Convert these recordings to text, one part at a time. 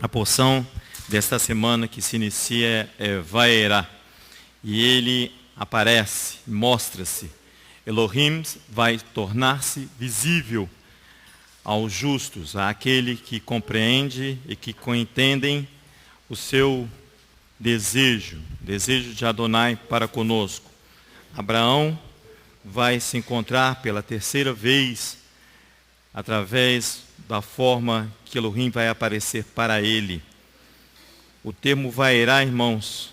A porção desta semana que se inicia é Vaerá. E ele aparece, mostra-se. Elohim vai tornar-se visível aos justos, àquele que compreende e que entendem o seu desejo de Adonai para conosco. Abraão vai se encontrar pela terceira vez através da forma que Elohim vai aparecer para ele. O termo Vaerá, irmãos,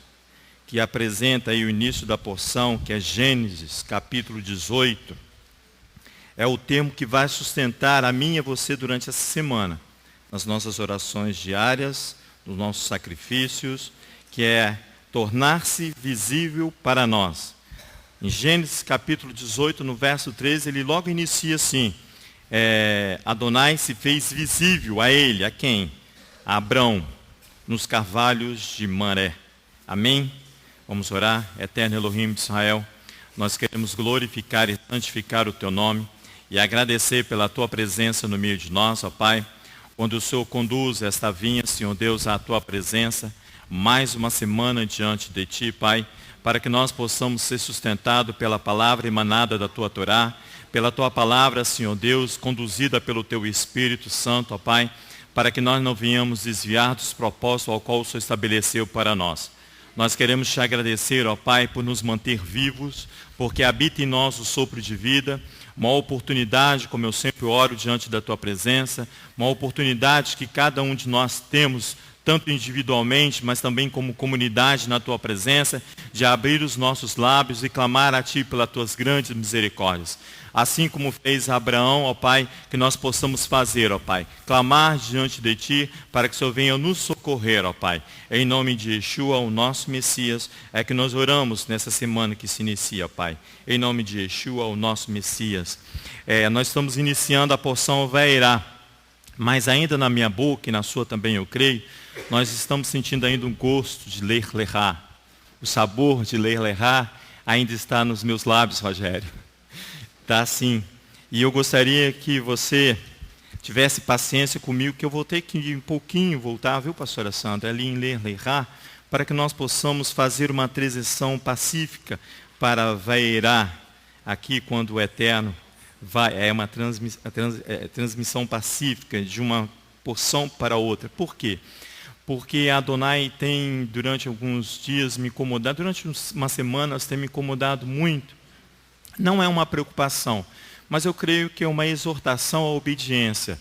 que apresenta aí o início da porção, que é Gênesis, capítulo 18, é o termo que vai sustentar a mim e a você durante essa semana, nas nossas orações diárias, nos nossos sacrifícios, que é tornar-se visível para nós. Em Gênesis capítulo 18, no verso 13, ele logo inicia assim: Adonai se fez visível a ele, a quem? A Abrão, nos carvalhos de Mamré. Amém? Vamos orar. Eterno Elohim de Israel, nós queremos glorificar e santificar o teu nome e agradecer pela tua presença no meio de nós, ó Pai, quando o Senhor conduz esta vinha, Senhor Deus, à tua presença, mais uma semana diante de ti, Pai, para que nós possamos ser sustentados pela palavra emanada da tua Torá, pela tua palavra, Senhor Deus, conduzida pelo teu Espírito Santo, ó Pai, para que nós não venhamos desviar dos propósitos ao qual o Senhor estabeleceu para nós. Nós queremos te agradecer, ó Pai, por nos manter vivos, porque habita em nós o sopro de vida, uma oportunidade, como eu sempre oro diante da tua presença, uma oportunidade que cada um de nós temos, tanto individualmente, mas também como comunidade na tua presença, de abrir os nossos lábios e clamar a ti pelas tuas grandes misericórdias. Assim como fez Abraão, ó Pai, que nós possamos fazer, ó Pai, clamar diante de ti, para que o Senhor venha nos socorrer, ó Pai. Em nome de Yeshua, o nosso Messias, é que nós oramos nessa semana que se inicia, Pai. Em nome de Yeshua, o nosso Messias. Nós estamos iniciando a porção Vaerá, mas ainda na minha boca e na sua também eu creio, nós estamos sentindo ainda um gosto de ler Lerá. O sabor de ler Lerá ainda está nos meus lábios, Rogério. Está assim. E eu gostaria que você tivesse paciência comigo, que eu vou ter que ir um pouquinho voltar, viu, pastora Sandra, ali em ler Lerá, para que nós possamos fazer uma transição pacífica para Vaerá, aqui quando o Eterno vai, é uma transmissão pacífica de uma porção para outra. Por quê? Porque Adonai tem, durante alguns dias, me incomodado, durante umas semanas, tem me incomodado muito. Não é uma preocupação, mas eu creio que é uma exortação à obediência,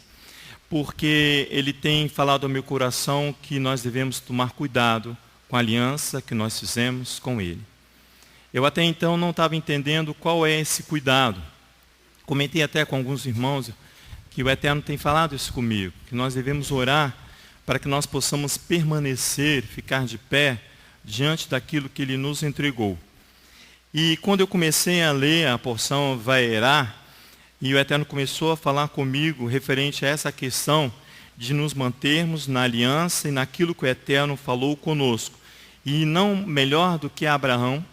porque ele tem falado ao meu coração que nós devemos tomar cuidado com a aliança que nós fizemos com ele. Eu até então não estava entendendo qual é esse cuidado. Comentei até com alguns irmãos que o Eterno tem falado isso comigo, que nós devemos orar para que nós possamos permanecer, ficar de pé diante daquilo que ele nos entregou. E quando eu comecei a ler a porção Vaerá, e o Eterno começou a falar comigo referente a essa questão de nos mantermos na aliança e naquilo que o Eterno falou conosco. E não melhor do que Abrão,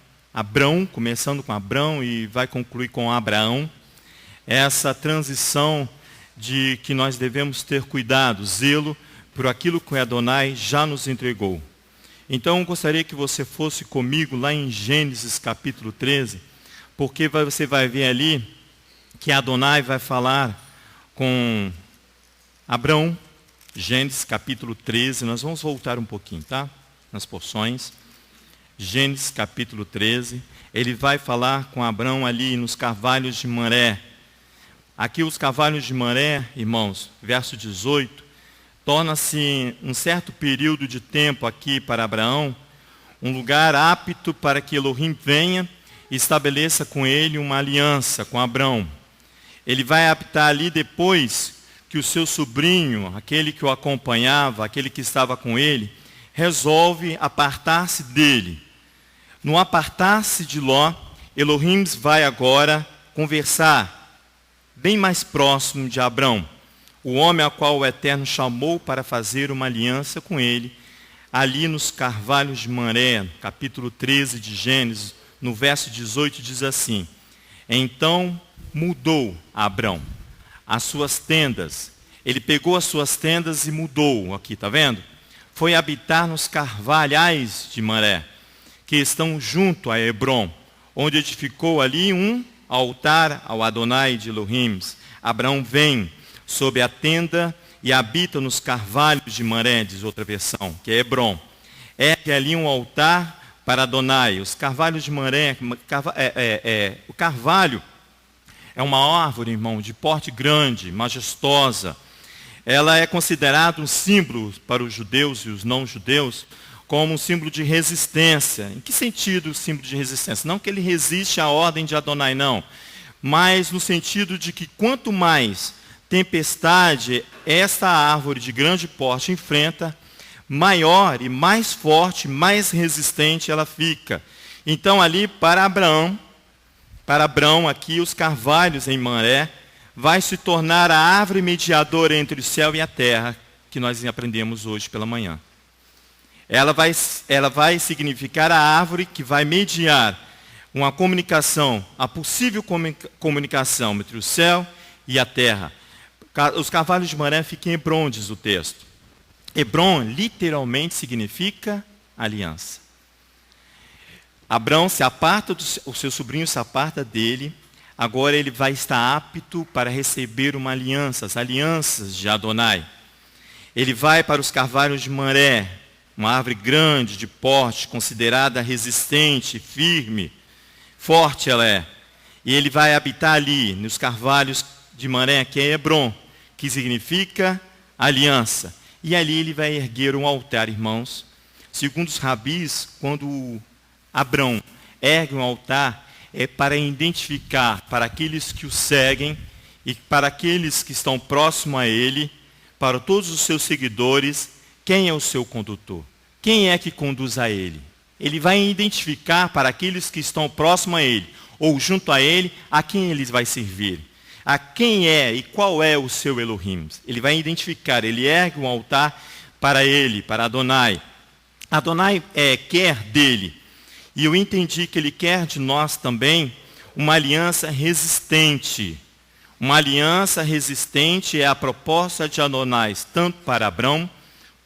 começando com Abrão e vai concluir com Abraão, essa transição de que nós devemos ter cuidado, zelo, por aquilo que o Adonai já nos entregou. Então, eu gostaria que você fosse comigo lá em Gênesis capítulo 13, porque você vai ver ali que Adonai vai falar com Abrão, Gênesis capítulo 13, nós vamos voltar um pouquinho, tá? Nas porções. Gênesis capítulo 13, ele vai falar com Abrão ali nos carvalhos de Mamré. Aqui os carvalhos de Mamré, irmãos, verso 18, torna-se um certo período de tempo aqui para Abraão, um lugar apto para que Elohim venha e estabeleça com ele uma aliança com Abrão. Ele vai habitar ali depois que o seu sobrinho, aquele que o acompanhava, aquele que estava com ele, resolve apartar-se dele. No apartar-se de Ló, Elohim vai agora conversar bem mais próximo de Abrão, o homem a qual o Eterno chamou para fazer uma aliança com ele, ali nos carvalhos de Mamré, capítulo 13 de Gênesis, no verso 18 diz assim: Então mudou Abrão as suas tendas. Ele pegou as suas tendas e mudou, aqui, está vendo? foi habitar nos carvalhais de Mamré, que estão junto a Hebrom, onde edificou ali um altar ao Adonai de Elohim. Abraão vem sob a tenda e habita nos carvalhos de Mamré, diz outra versão, que é Hebrom. Ergue ali um altar para Adonai. Os carvalhos de Mamré, o carvalho é uma árvore, irmão, de porte grande, majestosa. Ela é considerada um símbolo para os judeus e os não-judeus, como um símbolo de resistência. Em que sentido o símbolo de resistência? Não que ele resiste à ordem de Adonai, não. Mas no sentido de que quanto mais tempestade esta árvore de grande porte enfrenta, maior e mais forte, mais resistente ela fica. Então ali para Abraão aqui os carvalhos em Mamré, vai se tornar a árvore mediadora entre o céu e a terra, que nós aprendemos hoje pela manhã. Ela vai significar a árvore que vai mediar uma comunicação, a possível comunicação entre o céu e a terra. Os carvalhos de Mamré ficam em Hebrom, diz o texto. Hebrom literalmente significa aliança. Abraão se aparta, o seu sobrinho se aparta dele. Agora ele vai estar apto para receber uma aliança, as alianças de Adonai. Ele vai para os carvalhos de Mamré, uma árvore grande, de porte, considerada resistente, firme, forte ela é. E ele vai habitar ali, nos carvalhos de Mamré, que é Hebrom, que significa aliança. E ali ele vai erguer um altar, irmãos. Segundo os rabis, quando Abraão ergue um altar, é para identificar para aqueles que o seguem e para aqueles que estão próximos a ele, para todos os seus seguidores, quem é o seu condutor? Quem é que conduz a ele? Ele vai identificar para aqueles que estão próximos a ele, ou junto a ele, a quem ele vai servir. A quem é e qual é o seu Elohim. Ele vai identificar, ele ergue um altar para ele, para Adonai. Adonai quer dele. E eu entendi que ele quer de nós também uma aliança resistente. Uma aliança resistente é a proposta de Adonai, tanto para Abraão,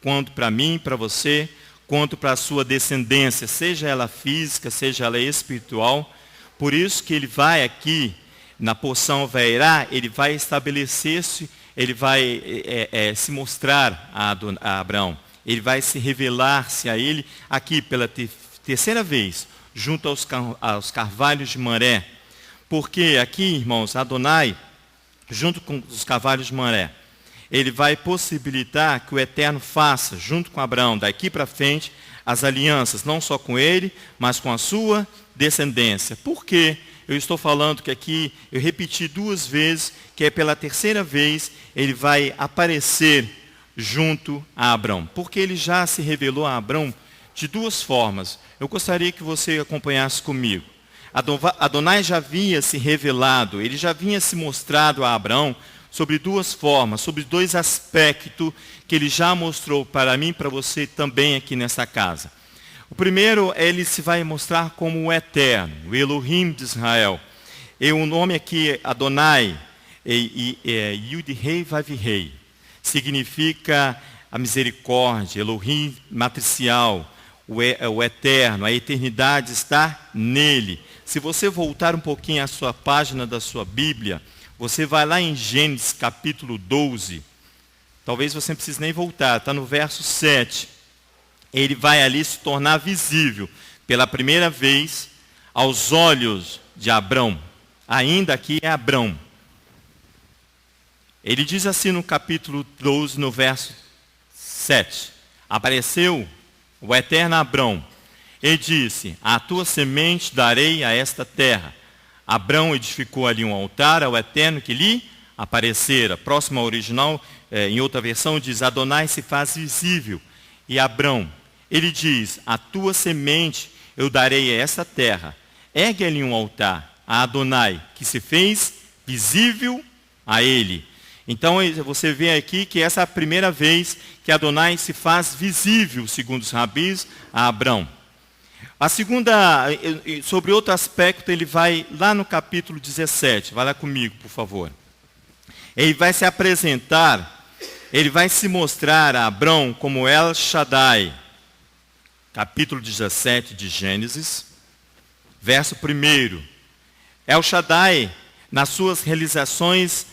quanto para mim, para você, quanto para a sua descendência, seja ela física, seja ela espiritual. Por isso que ele vai aqui, na porção Vairá, ele vai estabelecer-se, ele vai se mostrar a Abraão. Ele vai se revelar-se a ele aqui pela terceira vez, junto aos carvalhos de Mamré. Porque aqui, irmãos, Adonai, junto com os carvalhos de Mamré, ele vai possibilitar que o Eterno faça, junto com Abraão, daqui para frente, as alianças, não só com ele, mas com a sua descendência. Por quê? Eu estou falando que aqui, eu repeti 2 vezes, que é pela terceira vez, ele vai aparecer junto a Abraão. Porque ele já se revelou a Abraão de 2 formas. Eu gostaria que você acompanhasse comigo. Adonai já havia se revelado, ele já havia se mostrado a Abraão sobre 2 formas, sobre 2 aspectos que ele já mostrou para mim e para você também aqui nessa casa. O primeiro, ele se vai mostrar como o Eterno, o Elohim de Israel. E o nome aqui, Adonai, Yud-Rei Vav-Rei, significa a misericórdia, Elohim matricial, o eterno, a eternidade está nele. Se você voltar um pouquinho à sua página da sua Bíblia, você vai lá em Gênesis capítulo 12, talvez você não precise nem voltar, está no verso 7. Ele vai ali se tornar visível pela primeira vez aos olhos de Abrão. Ainda aqui é Abrão. Ele diz assim no capítulo 12, no verso 7. Apareceu o eterno Abrão e disse: a tua semente darei a esta terra. Abrão edificou ali um altar ao eterno que lhe aparecera. Próximo ao original, em outra versão, diz: Adonai se faz visível. E Abrão, ele diz: a tua semente eu darei a esta terra. Ergue ali um altar a Adonai, que se fez visível a ele. Então você vê aqui que essa é a primeira vez que Adonai se faz visível, segundo os rabis, a Abrão. A segunda, sobre outro aspecto, ele vai lá no capítulo 17, vai lá comigo, por favor. Ele vai se apresentar ele vai se mostrar a Abrão como El Shaddai. Capítulo 17 de Gênesis, verso 1. El Shaddai, nas suas realizações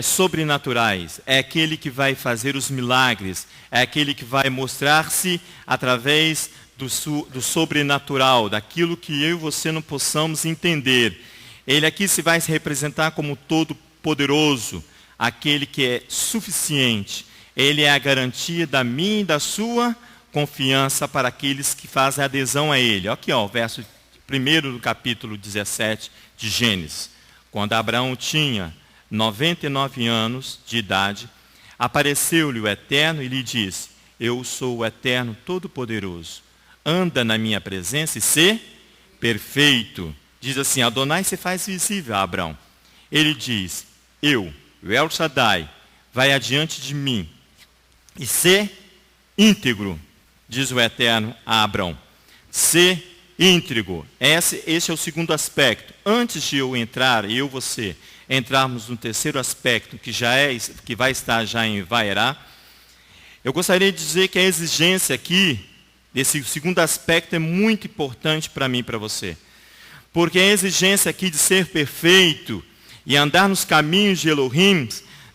sobrenaturais, é aquele que vai fazer os milagres, é aquele que vai mostrar-se através do sobrenatural, daquilo que eu e você não possamos entender. Ele aqui vai se representar como todo-poderoso, aquele que é suficiente. Ele é a garantia da minha e da sua confiança para aqueles que fazem adesão a ele. Aqui, ó, o verso 1 do capítulo 17 de Gênesis. Quando Abraão tinha 99 anos de idade, apareceu-lhe o Eterno e lhe disse: eu sou o Eterno Todo-Poderoso. Anda na minha presença e sê perfeito. Diz assim: Adonai se faz visível a Abrão. Ele diz: eu, o El Shaddai, vai adiante de mim e sê íntegro, diz o Eterno a Abrão. Sê íntegro. Esse é o segundo aspecto. Antes de eu entrar, eu e você, entrarmos no terceiro aspecto, que vai estar já em Vaerá, eu gostaria de dizer que a exigência aqui, desse segundo aspecto, é muito importante para mim e para você. Porque a exigência aqui de ser perfeito e andar nos caminhos de Elohim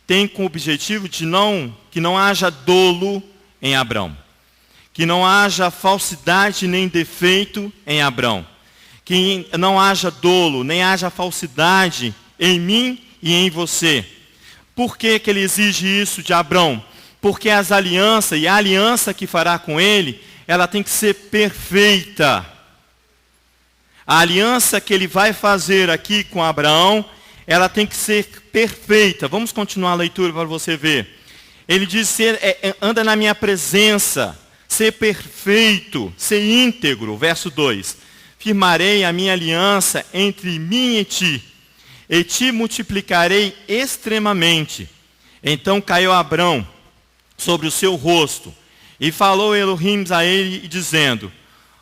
tem como objetivo de que não haja dolo em Abrão. Que não haja falsidade nem defeito em Abrão. Que não haja dolo, nem haja falsidade em mim e em você. Por que ele exige isso de Abrão? Porque as alianças, e a aliança que fará com ele, ela tem que ser perfeita. A aliança que ele vai fazer aqui com Abraão, ela tem que ser perfeita. Vamos continuar a leitura para você ver. Ele diz: anda na minha presença, ser perfeito, ser íntegro. Verso 2. Firmarei a minha aliança entre mim e te multiplicarei extremamente. Então caiu Abrão sobre o seu rosto, e falou Elohim a ele, dizendo: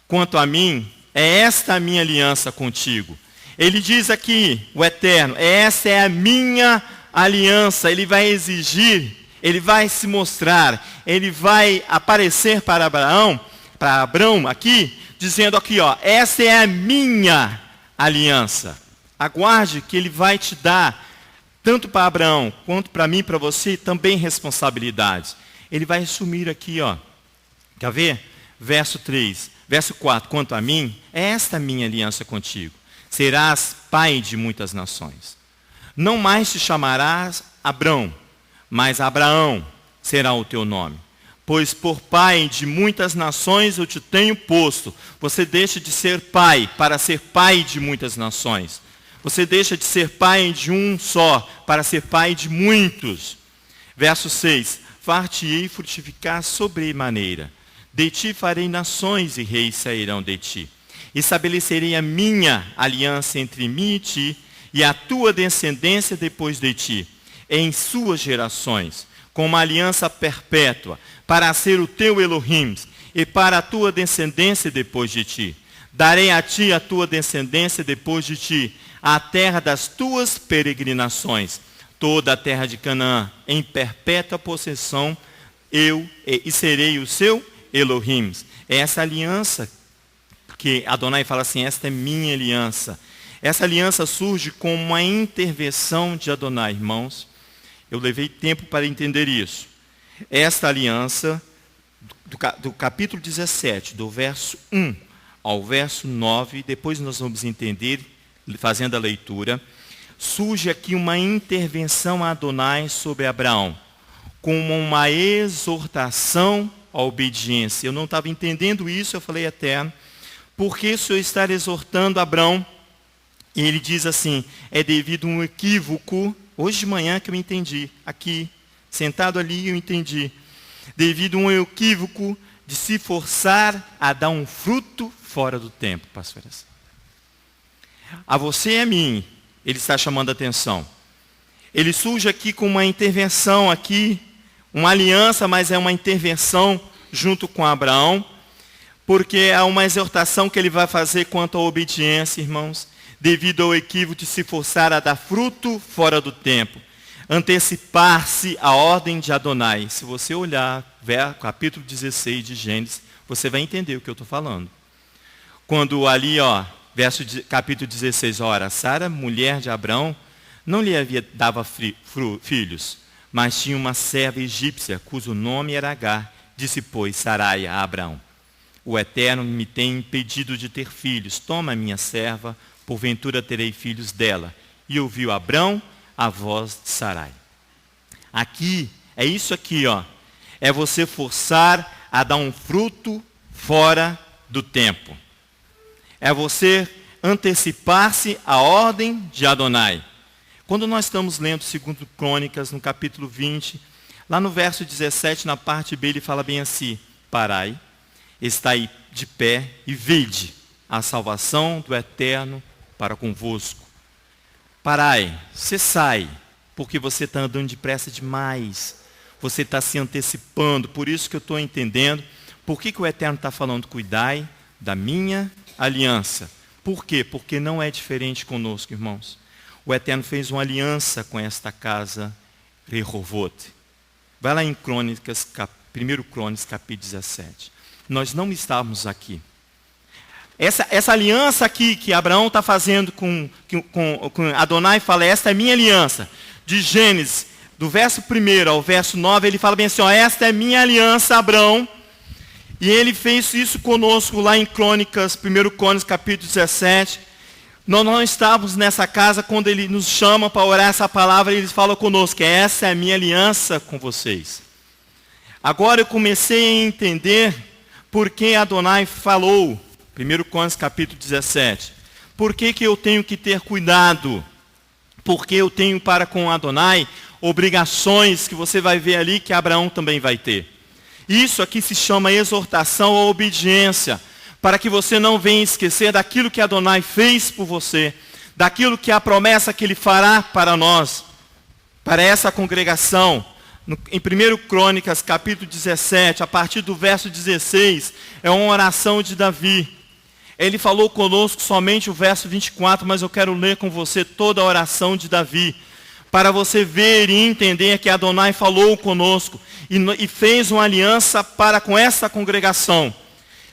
quanto a mim, é esta a minha aliança contigo. Ele diz aqui, o Eterno: essa é a minha aliança. Ele vai exigir, ele vai se mostrar, ele vai aparecer para Abrão aqui, dizendo aqui, ó, essa é a minha aliança. Aguarde que ele vai te dar, tanto para Abraão, quanto para mim e para você, também responsabilidades. Ele vai assumir aqui, ó, quer ver? Verso 4, quanto a mim, é esta a minha aliança contigo. Serás pai de muitas nações. Não mais te chamarás Abrão, mas Abraão será o teu nome. Pois por pai de muitas nações eu te tenho posto. Você deixa de ser pai para ser pai de muitas nações. Você deixa de ser pai de um só para ser pai de muitos. Verso 6. Far-te-ei frutificar sobremaneira. De ti farei nações e reis sairão de ti. Estabelecerei a minha aliança entre mim e ti, e a tua descendência depois de ti, em suas gerações, com uma aliança perpétua, para ser o teu Elohim, e para a tua descendência depois de ti. Darei a ti a tua descendência depois de ti, a terra das tuas peregrinações, toda a terra de Canaã, em perpétua possessão, e serei o seu Elohim. É essa aliança que Adonai fala assim: esta é minha aliança. Essa aliança surge com uma intervenção de Adonai, irmãos. Eu levei tempo para entender isso. Esta aliança, do capítulo 17, do verso 1 ao verso 9, depois nós vamos entender, fazendo a leitura, surge aqui uma intervenção a Adonai sobre Abraão, como uma exortação à obediência. Eu não estava entendendo isso, eu falei: Eterno, por que o Senhor está exortando Abraão? E ele diz assim: é devido a um equívoco. Hoje de manhã que eu entendi, aqui, sentado ali eu entendi. Devido a um equívoco de se forçar a dar um fruto fora do tempo, pastor. A você e a mim, ele está chamando a atenção. Ele surge aqui com uma intervenção aqui, uma aliança, mas é uma intervenção junto com Abraão, porque há uma exortação que ele vai fazer quanto à obediência, irmãos, devido ao equívoco de se forçar a dar fruto fora do tempo. antecipar-se à ordem de Adonai. Se você olhar capítulo 16 de Gênesis, você vai entender o que eu estou falando. Quando ali, capítulo 16, ora, Sara, mulher de Abrão, não lhe dava filhos, mas tinha uma serva egípcia, cujo nome era Agar. Disse, pois, Sarai a Abrão: o Eterno me tem impedido de ter filhos. Toma a minha serva, porventura terei filhos dela. E ouviu Abrão a voz de Sarai. Aqui, é isso aqui, é você forçar a dar um fruto fora do tempo. É você antecipar-se à ordem de Adonai. Quando nós estamos lendo 2 Crônicas, no capítulo 20, lá no verso 17, na parte B, ele fala bem assim: parai, estai de pé e vede a salvação do Eterno para convosco. Parai, cessai, porque você está andando depressa demais. Você está se antecipando. Por isso que eu estou entendendo por que o Eterno está falando: cuidai da minha aliança. Por quê? Porque não é diferente conosco, irmãos. O Eterno fez uma aliança com esta casa Rehovot. Vai lá em Crônicas, 1 Crônicas, capítulo 17. Nós não estávamos aqui. Essa aliança aqui que Abraão está fazendo com Adonai, fala: esta é minha aliança. De Gênesis, do verso 1 ao verso 9, ele fala bem assim: esta é minha aliança, Abraão. E ele fez isso conosco lá em Crônicas, 1 Crônicas, capítulo 17. Nós não estávamos nessa casa quando ele nos chama para orar essa palavra, e ele fala conosco: essa é a minha aliança com vocês. Agora eu comecei a entender por que Adonai falou, 1 Crônicas capítulo 17. Por que eu tenho que ter cuidado? Porque eu tenho para com Adonai obrigações que você vai ver ali que Abraão também vai ter. Isso aqui se chama exortação à obediência, para que você não venha esquecer daquilo que Adonai fez por você, daquilo que é a promessa que Ele fará para nós, para essa congregação. Em 1 Crônicas, capítulo 17, a partir do verso 16, é uma oração de Davi. Ele falou conosco somente o verso 24, mas eu quero ler com você toda a oração de Davi, para você ver e entender que Adonai falou conosco e fez uma aliança com essa congregação.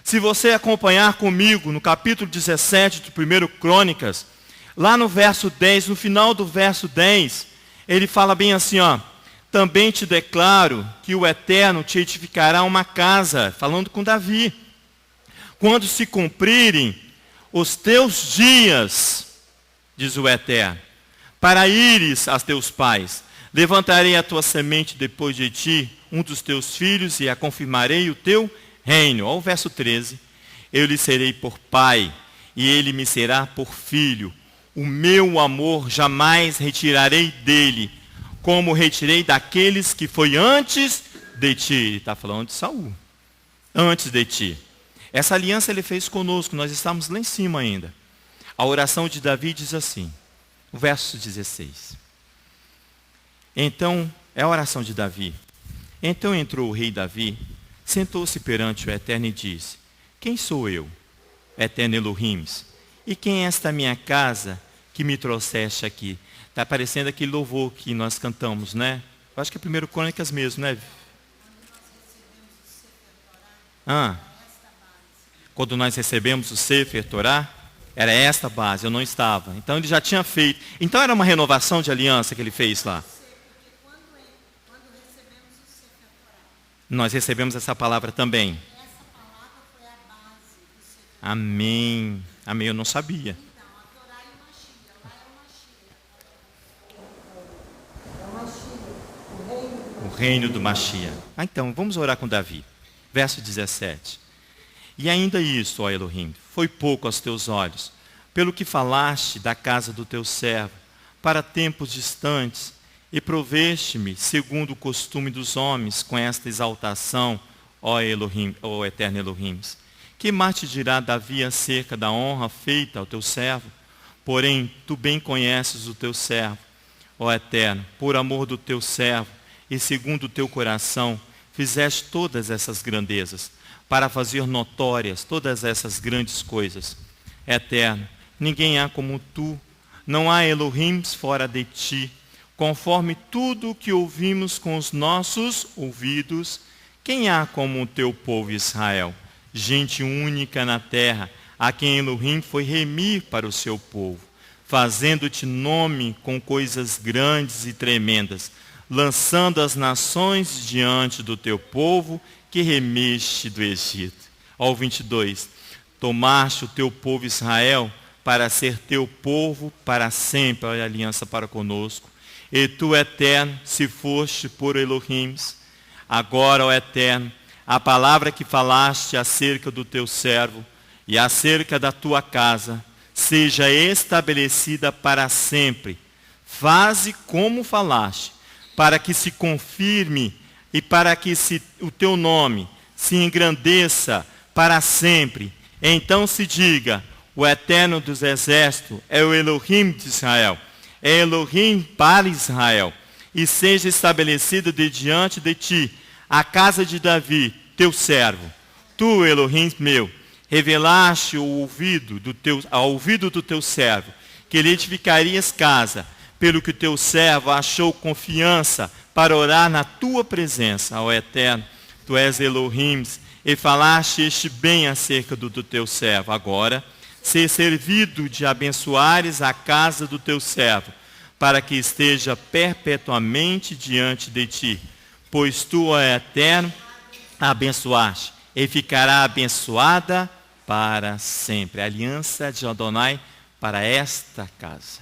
Se você acompanhar comigo no capítulo 17 do 1 Crônicas, lá no verso 10, no final do verso 10, ele fala bem assim, também te declaro que o Eterno te edificará uma casa, falando com Davi. Quando se cumprirem os teus dias, diz o Eterno, para ires a teus pais, levantarei a tua semente depois de ti, um dos teus filhos, e a confirmarei o teu reino. Olha o verso 13. Eu lhe serei por pai, e ele me será por filho. O meu amor jamais retirarei dele, como retirei daqueles que foi antes de ti. Ele está falando de Saul. Antes de ti. Essa aliança ele fez conosco, nós estamos lá em cima ainda. A oração de Davi diz assim, o verso 16. Então, é a oração de Davi. Então entrou o rei Davi, sentou-se perante o Eterno e disse: quem sou eu, Eterno Elohim? E quem é esta minha casa que me trouxeste aqui? Está parecendo aquele louvor que nós cantamos, né? Eu acho que é 1 Crônicas mesmo, né? Quando nós recebemos o Sefer Torá, era esta base, eu não estava. Então ele já tinha feito. Então era uma renovação de aliança que ele fez lá. Nós recebemos essa palavra também. Essa palavra foi a base do Sefer Torá. Amém. Amém, eu não sabia. Então, a Torá e o Mashiach. Lá é o Mashiach. O reino do Mashiach. Então, vamos orar com Davi. Verso 17. E ainda isso, ó Elohim, foi pouco aos teus olhos, pelo que falaste da casa do teu servo, para tempos distantes, e proveste-me, segundo o costume dos homens, com esta exaltação, ó Elohim, ó Eterno Elohim. Que mais te dirá Davi acerca da honra feita ao teu servo? Porém, tu bem conheces o teu servo, ó Eterno, por amor do teu servo, e segundo o teu coração, fizeste todas essas grandezas, para fazer notórias todas essas grandes coisas. Eterno, ninguém há como tu, não há Elohim fora de ti, conforme tudo o que ouvimos com os nossos ouvidos. Quem há como o teu povo Israel, gente única na terra, a quem Elohim foi remir para o seu povo, fazendo-te nome com coisas grandes e tremendas, lançando as nações diante do teu povo, que remeste do Egito. Ao 22, tomaste o teu povo Israel para ser teu povo para sempre, olha a aliança para conosco. E tu, Eterno, se foste por Elohim, agora, ó Eterno, a palavra que falaste acerca do teu servo e acerca da tua casa, seja estabelecida para sempre. Faze como falaste, para que se confirme e para que o teu nome se engrandeça para sempre. Então se diga, o Eterno dos Exércitos é o Elohim de Israel, é Elohim para Israel, e seja estabelecida de diante de ti a casa de Davi, teu servo. Tu, Elohim meu, revelaste ao ouvido do teu servo, que lhe edificarias casa, pelo que o teu servo achou confiança para orar na tua presença, ó Eterno. Tu és Elohim, e falaste este bem acerca do teu servo. Agora, ser servido de abençoares a casa do teu servo, para que esteja perpetuamente diante de ti. Pois tu, ó Eterno, a abençoaste, e ficará abençoada para sempre. A aliança de Adonai para esta casa.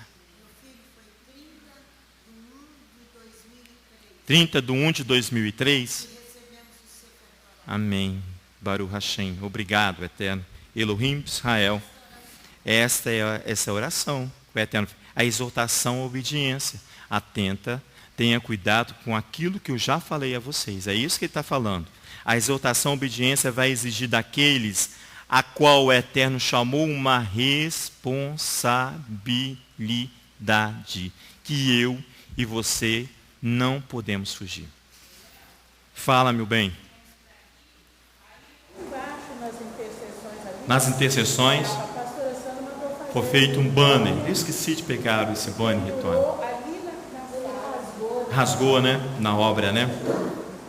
30/1/2003. Amém. Baruch Hashem. Obrigado, Eterno. Elohim Israel. Esta é essa oração. Eterno, a exortação à obediência. Atenta, tenha cuidado com aquilo que eu já falei a vocês. É isso que ele está falando. A exortação à obediência vai exigir daqueles a qual o Eterno chamou uma responsabilidade, que eu e você não podemos fugir. Fala, meu bem. Nas intercessões, foi feito um banner. Eu esqueci de pegar esse banner, Retônio. Rasgou, né? Na obra, né?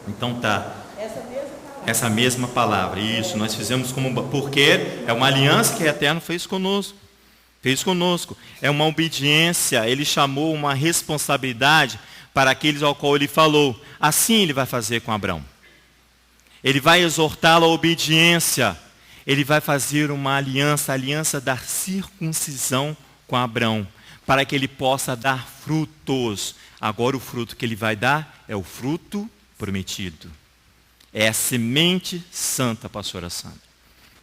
Então tá. Essa mesma palavra. Isso, nós fizemos como... Porque é uma aliança que o Eterno fez conosco. Fez conosco. É uma obediência. Ele chamou uma responsabilidade para aqueles ao qual ele falou. Assim ele vai fazer com Abraão. Ele vai exortá-lo à obediência. Ele vai fazer uma aliança, a aliança da circuncisão com Abraão, para que ele possa dar frutos. Agora o fruto que ele vai dar é o fruto prometido. É a semente santa, pastora Sandra.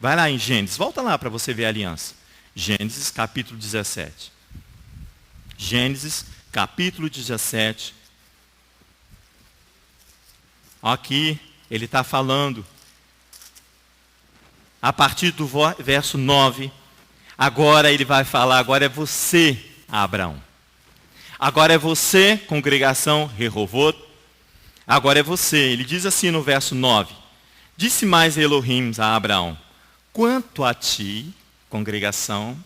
Vai lá em Gênesis, volta lá para você ver a aliança. Gênesis capítulo 17. Gênesis capítulo 17. Aqui ele está falando, a partir do verso 9, agora ele vai falar, agora é você, Abraão. Agora é você, congregação Rehovot. Agora é você. Ele diz assim no verso 9. Disse mais Elohim a Abraão, quanto a ti, congregação,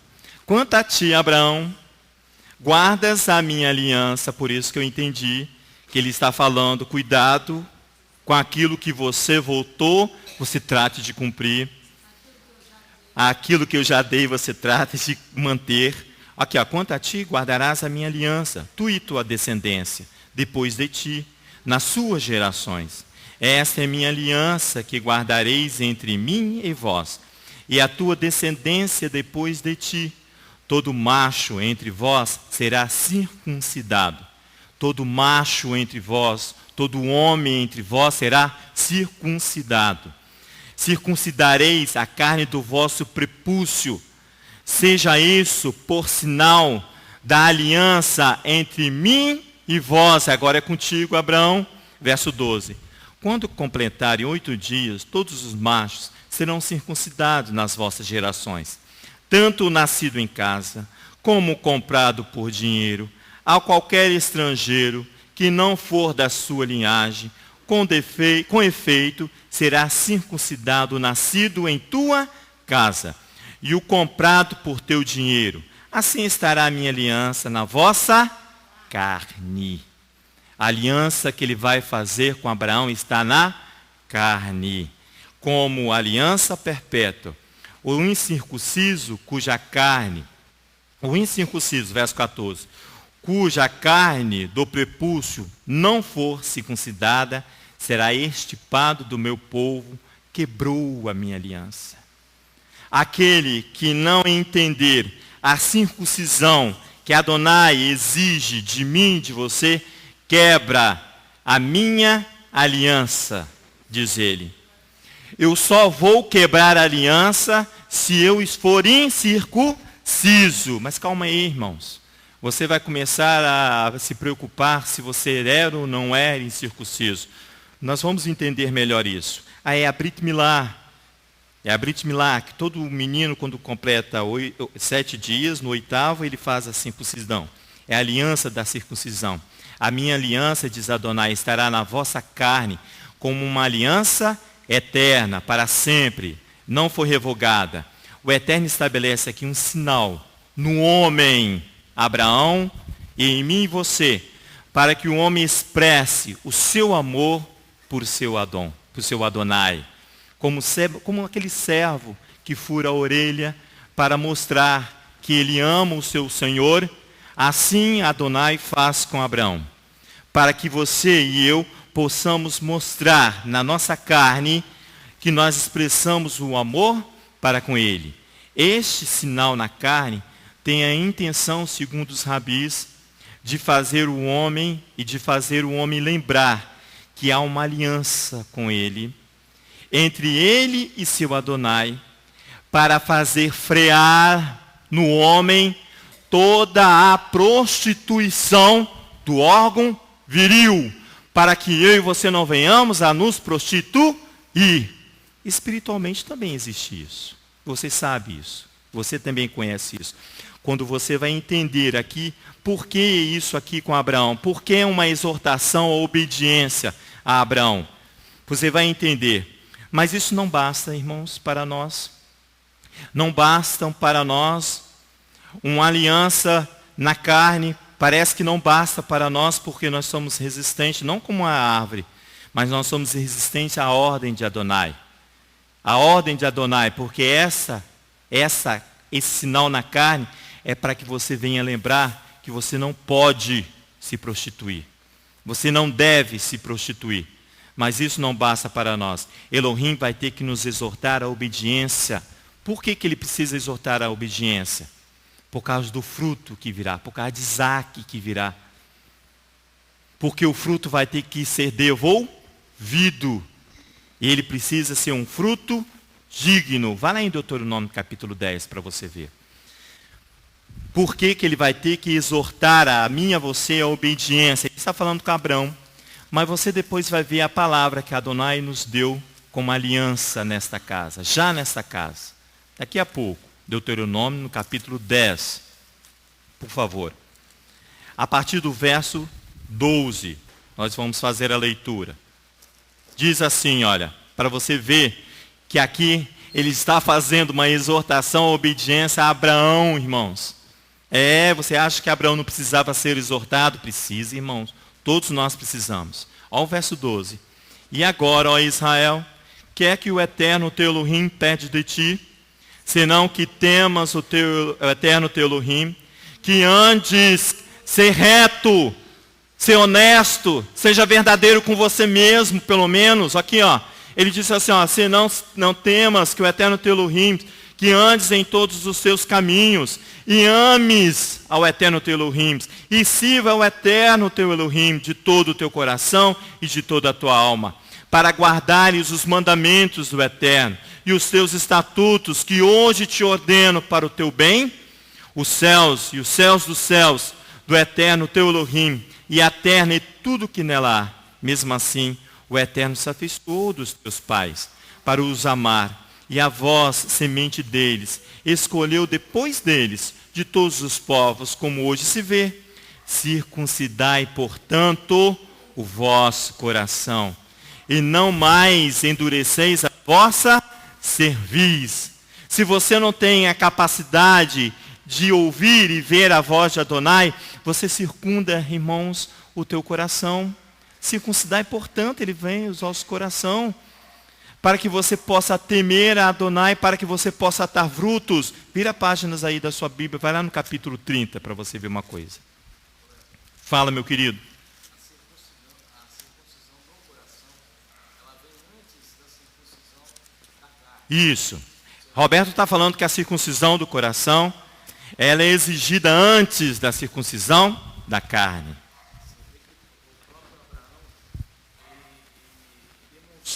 quanto a ti, Abraão, guardas a minha aliança. Por isso que eu entendi que ele está falando, cuidado com aquilo que você voltou, você trate de cumprir. Aquilo que eu já dei, você trata de manter. Aqui, ó, quanto a ti, guardarás a minha aliança, tu e tua descendência, depois de ti, nas suas gerações. Esta é minha aliança que guardareis entre mim e vós, e a tua descendência depois de ti. Todo macho entre vós será circuncidado. Todo macho entre vós, todo homem entre vós será circuncidado. Circuncidareis a carne do vosso prepúcio. Seja isso por sinal da aliança entre mim e vós. Agora é contigo, Abraão. Verso 12. Quando completarem 8 dias, todos os machos serão circuncidados nas vossas gerações. Tanto o nascido em casa, como o comprado por dinheiro, a qualquer estrangeiro que não for da sua linhagem, com efeito, será circuncidado o nascido em tua casa, e o comprado por teu dinheiro. Assim estará a minha aliança na vossa carne. A aliança que ele vai fazer com Abraão está na carne, como aliança perpétua. O incircunciso, cuja carne, o incircunciso, verso 14, cuja carne do prepúcio não for circuncidada, será extirpado do meu povo, quebrou a minha aliança. Aquele que não entender a circuncisão que Adonai exige de mim e de você, quebra a minha aliança, diz ele. Eu só vou quebrar a aliança se eu for incircunciso. Mas calma aí, irmãos. Você vai começar a se preocupar se você era ou não era incircunciso. Nós vamos entender melhor isso. É a Brit Milá. É a Brit Milá, que todo menino, quando completa 7 dias, no 8º, ele faz a circuncisão. É a aliança da circuncisão. A minha aliança, diz Adonai, estará na vossa carne, como uma aliança eterna, para sempre, não foi revogada. O Eterno estabelece aqui um sinal no homem, Abraão, e em mim e você, para que o homem expresse o seu amor por seu Adonai. Como aquele servo que fura a orelha para mostrar que ele ama o seu Senhor, assim Adonai faz com Abraão. Para que você e eu possamos mostrar na nossa carne que nós expressamos o amor para com ele. Este sinal na carne tem a intenção, segundo os rabis, de fazer o homem e de fazer o homem lembrar que há uma aliança com ele, entre ele e seu Adonai, para fazer frear no homem toda a prostituição do órgão viril, para que eu e você não venhamos a nos prostituir. Espiritualmente também existe isso. Você sabe isso. Você também conhece isso. Quando você vai entender aqui, por que isso aqui com Abraão? Por que uma exortação à obediência a Abraão? Você vai entender. Mas isso não basta, irmãos, para nós. Não bastam para nós uma aliança na carne. Parece que não basta para nós porque nós somos resistentes, não como a árvore, mas nós somos resistentes à ordem de Adonai. A ordem de Adonai, porque esse sinal na carne é para que você venha lembrar que você não pode se prostituir. Você não deve se prostituir. Mas isso não basta para nós. Elohim vai ter que nos exortar à obediência. Por que ele precisa exortar à obediência? Por causa do fruto que virá, por causa de Isaac que virá. Porque o fruto vai ter que ser devolvido. E ele precisa ser um fruto digno. Vá lá em Deuteronômio capítulo 10 para você ver. Por que ele vai ter que exortar a mim e a você a obediência? Ele está falando com Abraão. Mas você depois vai ver a palavra que Adonai nos deu como aliança nesta casa. Já nesta casa. Daqui a pouco. Deuteronômio no capítulo 10. Por favor. A partir do verso 12. Nós vamos fazer a leitura. Diz assim, olha. Para você ver que aqui ele está fazendo uma exortação à obediência a Abraão, irmãos. Você acha que Abraão não precisava ser exortado? Precisa, irmãos. Todos nós precisamos. Olha o verso 12. E agora, ó Israel, quer que o Eterno teu Elohim pede de ti, senão que temas o Eterno teu Elohim, que andes ser reto, ser honesto, seja verdadeiro com você mesmo, pelo menos. Aqui, ó. Ele disse assim, ó, senão não temas que o Eterno teu Elohim, que andes em todos os seus caminhos, e ames ao Eterno teu Elohim, e sirva ao Eterno teu Elohim de todo o teu coração e de toda a tua alma, para guardares os mandamentos do Eterno, e os teus estatutos, que hoje te ordeno para o teu bem, os céus e os céus dos céus, do Eterno teu Elohim, e a terra e tudo que nela há. Mesmo assim, o Eterno se afastou dos teus pais, para os amar, e a vós, semente deles, escolheu depois deles, de todos os povos, como hoje se vê. Circuncidai, portanto, o vosso coração, e não mais endureceis a vossa cerviz. Se você não tem a capacidade de ouvir e ver a voz de Adonai, você circunda, irmãos, o teu coração. Circuncidai, portanto, ele vem os ossos do coração, para que você possa temer a Adonai, para que você possa dar frutos. Vira páginas aí da sua Bíblia, vai lá no capítulo 30 para você ver uma coisa. Fala, meu querido. A circuncisão do coração, ela vem antes da circuncisão da carne. Isso. Roberto está falando que a circuncisão do coração, ela é exigida antes da circuncisão da carne.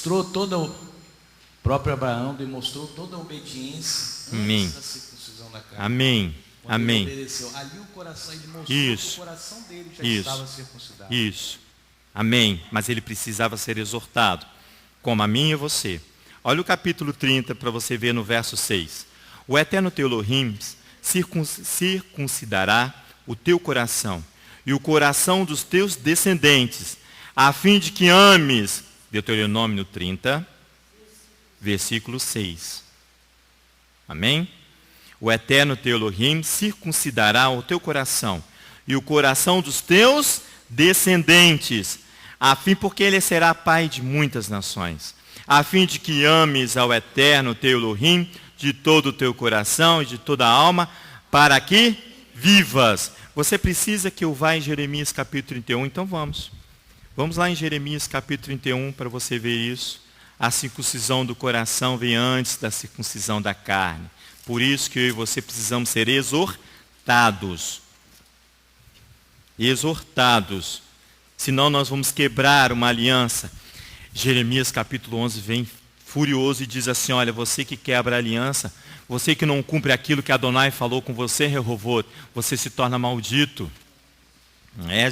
O próprio Abraão demonstrou toda a obediência Amém. antes da circuncisão da carne. Amém. Quando Amém. ele obedeceu, ali o coração, ele mostrou Isso. que o coração dele já Isso. estava circuncidado. Isso. Amém. Mas ele precisava ser exortado, como a mim e você. Olha o capítulo 30 para você ver no verso 6. O eterno teu Elohim circuncidará o teu coração e o coração dos teus descendentes, a fim de que ames, Deuteronômio 30, versículo 6. Amém? O eterno teu Elohim circuncidará o teu coração e o coração dos teus descendentes, a fim porque ele será pai de muitas nações, a fim de que ames ao eterno teu Elohim de todo o teu coração e de toda a alma, para que vivas. Você precisa que eu vá em Jeremias capítulo 31, então vamos. Vamos lá em Jeremias capítulo 31 para você ver isso. A circuncisão do coração vem antes da circuncisão da carne. Por isso que eu e você precisamos ser exortados. Exortados. Senão nós vamos quebrar uma aliança. Jeremias capítulo 11 vem furioso e diz assim, olha, você que quebra a aliança, você que não cumpre aquilo que Adonai falou com você, Rehovot, você se torna maldito.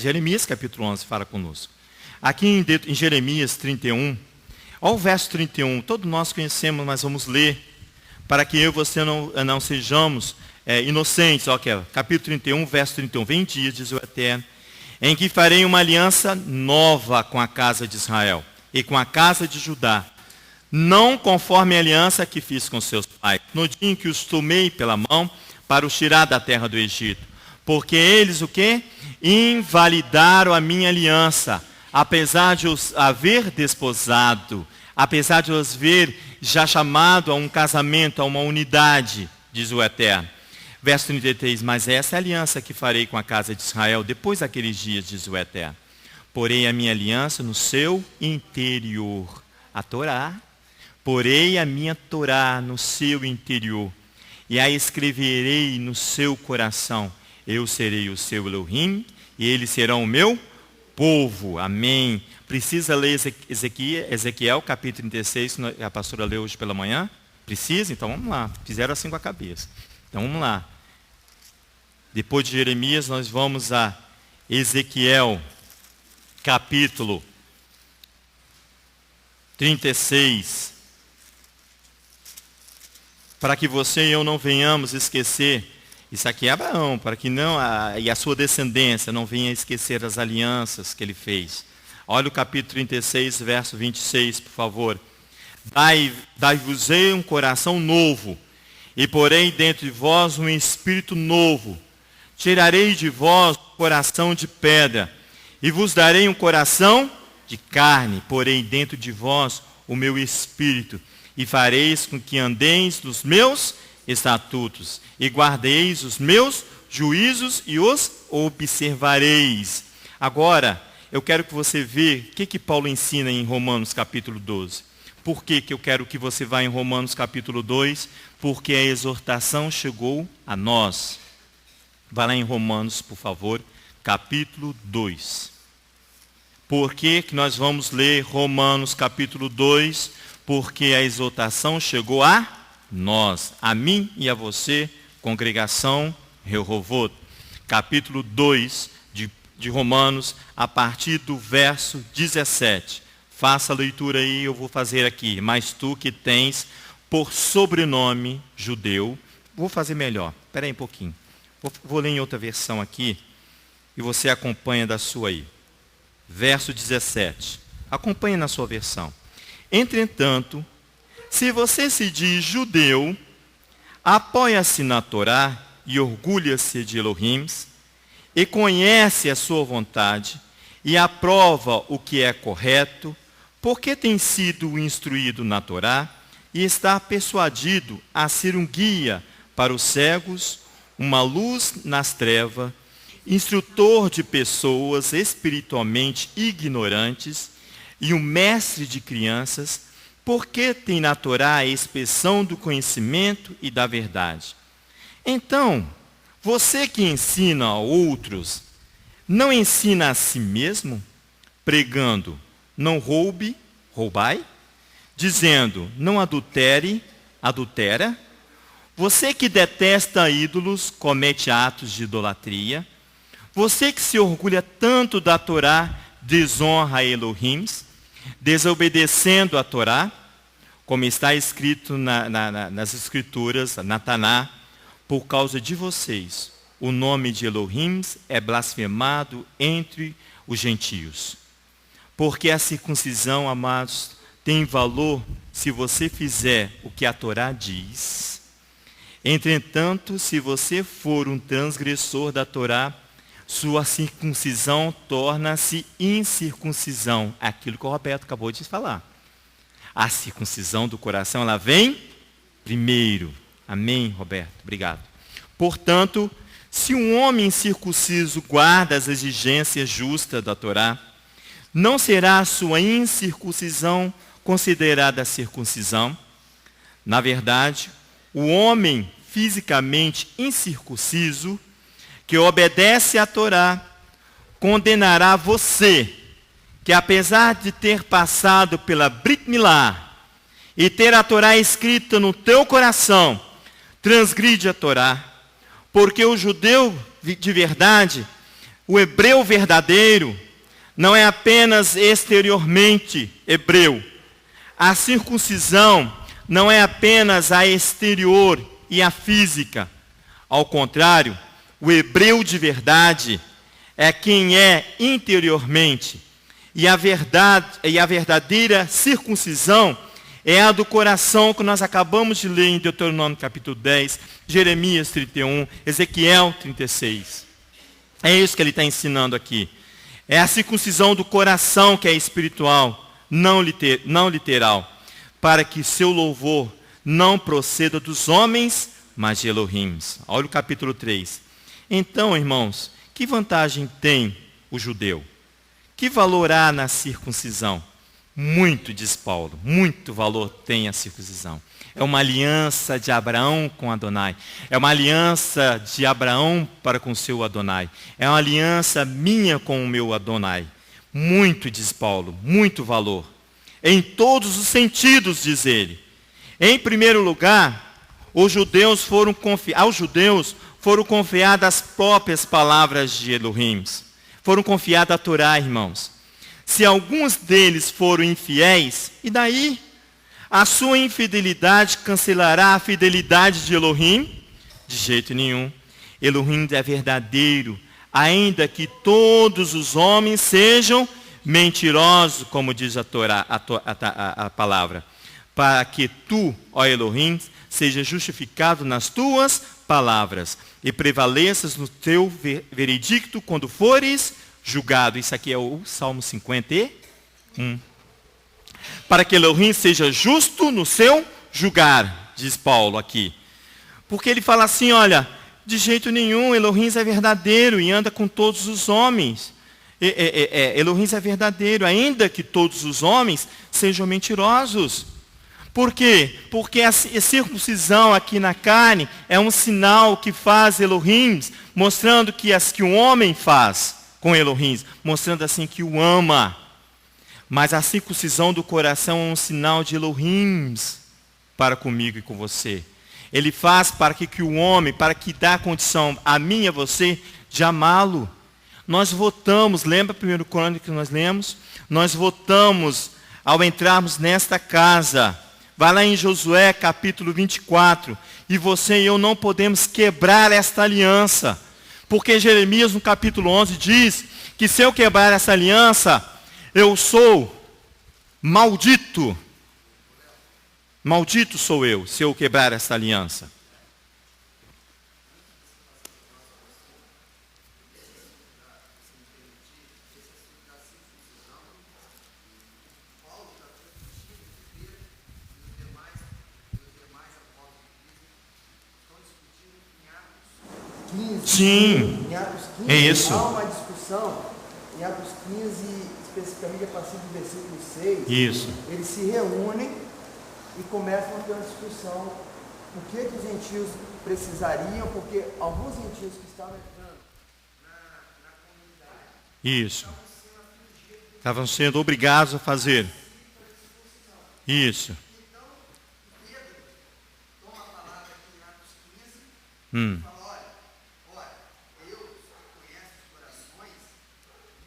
Jeremias capítulo 11 fala conosco. Aqui em Jeremias 31, olha o verso 31, todos nós conhecemos, mas vamos ler, para que eu e você não sejamos inocentes. Okay, capítulo 31, verso 31, vem dias, diz o Eterno, em que farei uma aliança nova com a casa de Israel e com a casa de Judá, não conforme a aliança que fiz com seus pais, no dia em que os tomei pela mão para os tirar da terra do Egito. Porque eles o quê? Invalidaram a minha aliança, apesar de os haver desposado, apesar de os ver já chamado a um casamento, a uma unidade, diz o Eterno. Verso 33, mas essa é a aliança que farei com a casa de Israel depois daqueles dias, diz o Eterno. Porei a minha aliança no seu interior, a Torá. Porei a minha Torá no seu interior e a escreverei no seu coração. Eu serei o seu Elohim e eles serão o meu povo. Amém. Precisa ler Ezequiel capítulo 36, a pastora leu hoje pela manhã? Precisa? Então vamos lá. Fizeram assim com a cabeça. Então vamos lá. Depois de Jeremias nós vamos a Ezequiel capítulo 36. Para que você e eu não venhamos esquecer, isso aqui é Abraão, para que não, e a sua descendência não venha esquecer as alianças que ele fez. Olha o capítulo 36, verso 26, por favor. Dai-vos-ei um coração novo, e porei dentro de vós um espírito novo. Tirarei de vós um coração de pedra, e vos darei um coração de carne, porei dentro de vós o meu espírito, e fareis com que andeis nos meus estatutos, e guardeis os meus juízos e os observareis. Agora, eu quero que você veja o que Paulo ensina em Romanos capítulo 12. Por que eu quero que você vá em Romanos capítulo 2? Porque a exortação chegou a nós. Vá lá em Romanos, por favor, capítulo 2. Por que nós vamos ler Romanos capítulo 2? Porque a exortação chegou a nós, a mim e a você, congregação Rehovot. Capítulo 2 de Romanos, a partir do verso 17. Faça a leitura aí, eu vou fazer aqui. Mas tu que tens por sobrenome judeu, vou fazer melhor, espera aí um pouquinho. Vou ler em outra versão aqui, e você acompanha da sua aí. Verso 17. Acompanhe na sua versão. Entretanto, se você se diz judeu, apoia-se na Torá e orgulha-se de Elohim, e conhece a sua vontade, e aprova o que é correto, porque tem sido instruído na Torá e está persuadido a ser um guia para os cegos, uma luz nas trevas, instrutor de pessoas espiritualmente ignorantes e um mestre de crianças, porque tem na Torá a expressão do conhecimento e da verdade. Então, você que ensina a outros, não ensina a si mesmo, pregando, não roube, roubai, dizendo, não adultere, adultera. Você que detesta ídolos, comete atos de idolatria. Você que se orgulha tanto da Torá, desonra a Elohim, desobedecendo a Torá, como está escrito nas Escrituras, na Taná, por causa de vocês, o nome de Elohim é blasfemado entre os gentios. Porque a circuncisão, amados, tem valor se você fizer o que a Torá diz. Entretanto, se você for um transgressor da Torá, sua circuncisão torna-se incircuncisão. Aquilo que o Roberto acabou de falar. A circuncisão do coração, ela vem primeiro. Amém, Roberto? Obrigado. Portanto, se um homem incircunciso guarda as exigências justas da Torá, não será a sua incircuncisão considerada circuncisão? Na verdade, o homem fisicamente incircunciso, que obedece à Torá, condenará você, que apesar de ter passado pela Brit Milá e ter a Torá escrita no teu coração, transgride a Torá, porque o judeu de verdade, o hebreu verdadeiro, não é apenas exteriormente hebreu. A circuncisão não é apenas a exterior e a física. Ao contrário, o hebreu de verdade é quem é interiormente. E a verdadeira circuncisão é a do coração que nós acabamos de ler em Deuteronômio capítulo 10, Jeremias 31, Ezequiel 36. É isso que ele está ensinando aqui. É a circuncisão do coração que é espiritual, não literal, para que seu louvor não proceda dos homens, mas de Elohim. Olha o capítulo 3. Então, irmãos, que vantagem tem o judeu? Que valor há na circuncisão? Muito, diz Paulo, muito valor tem a circuncisão. É uma aliança de Abraão com Adonai. É uma aliança de Abraão para com seu Adonai. É uma aliança minha com o meu Adonai. Muito, diz Paulo, muito valor. Em todos os sentidos, diz ele. Em primeiro lugar, aos judeus foram confiadas as próprias palavras de Elohim. Foram confiadas a Torá, irmãos. Se alguns deles foram infiéis, e daí? A sua infidelidade cancelará a fidelidade de Elohim? De jeito nenhum. Elohim é verdadeiro, ainda que todos os homens sejam mentirosos, como diz a Torá, a palavra. Para que tu, ó Elohim, seja justificado nas tuas palavras e prevaleças no teu veredicto quando fores julgado. Isso aqui é o Salmo 51. Para que Elohim seja justo no seu julgar, diz Paulo aqui. Porque ele fala assim, olha, de jeito nenhum, Elohim é verdadeiro e anda com todos os homens. Elohim é verdadeiro, ainda que todos os homens sejam mentirosos. Por quê? Porque a circuncisão aqui na carne é um sinal que faz Elohim, mostrando que as que um homem faz com Elohim, mostrando assim que o ama. Mas a circuncisão do coração é um sinal de Elohim para comigo e com você. Ele faz para que o homem, para que dá condição a mim e a você de amá-lo. Nós votamos, lembra o 1 Crônica que nós lemos? Nós votamos ao entrarmos nesta casa. Vai lá em Josué capítulo 24. E você e eu não podemos quebrar esta aliança. Porque Jeremias no capítulo 11 diz que se eu quebrar essa aliança, eu sou maldito. Maldito sou eu se eu quebrar essa aliança. Sim, Em Atos 15, é isso. há uma discussão. Em Atos 15, especificamente a partir do versículo 6, Isso. eles se reúnem e começam a ter uma discussão. O que os gentios precisariam, porque alguns gentios que estavam entrando na comunidade Isso. Estavam sendo obrigados a fazer. Isso. toma a palavra aqui em Atos 15 Hum. e fala, olha, Deus que conhece os corações,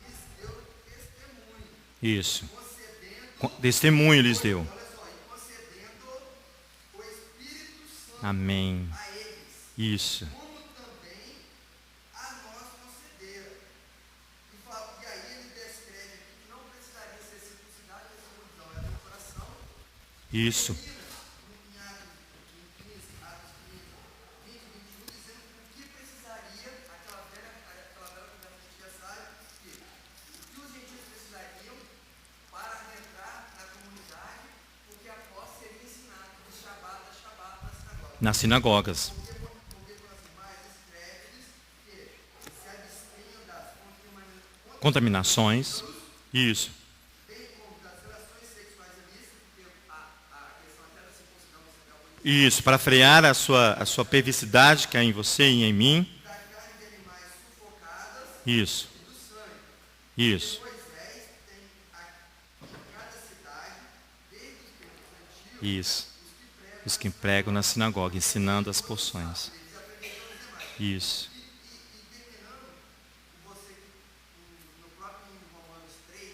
lhes deu testemunho, Isso. concedendo, Testemunho lhes deu. olha só, e concedendo o Espírito Santo Amém. a eles, Isso. como também a nós concederam. E aí ele descreve aqui que não precisaria ser circuncidado, a circuncisão era do coração. Isso. Em Atos 15, 20, 21, dizendo que o que precisaria, aquela velha conversa que a gente já sabe, que o que os gentios precisariam para entrar na comunidade, porque após seria ensinado de Shabat a Shabat nas sinagogas. Nas sinagogas. Porque com as demais escreve-lhes que se abstenham das Contaminações. Isso. bem como das relações sexuais ilícitas, porque a questão até da circuncisão você acabou de Isso. Para frear a sua perversidade que há em você e em mim. da carne de animais sufocadas Isso. e do sangue. Isso. Moisés tem em cada cidade, desde os tempos antigos, Isso. Os que pregam na sinagoga, ensinando as porções. Isso. e terminando, você no próprio Romanos 3,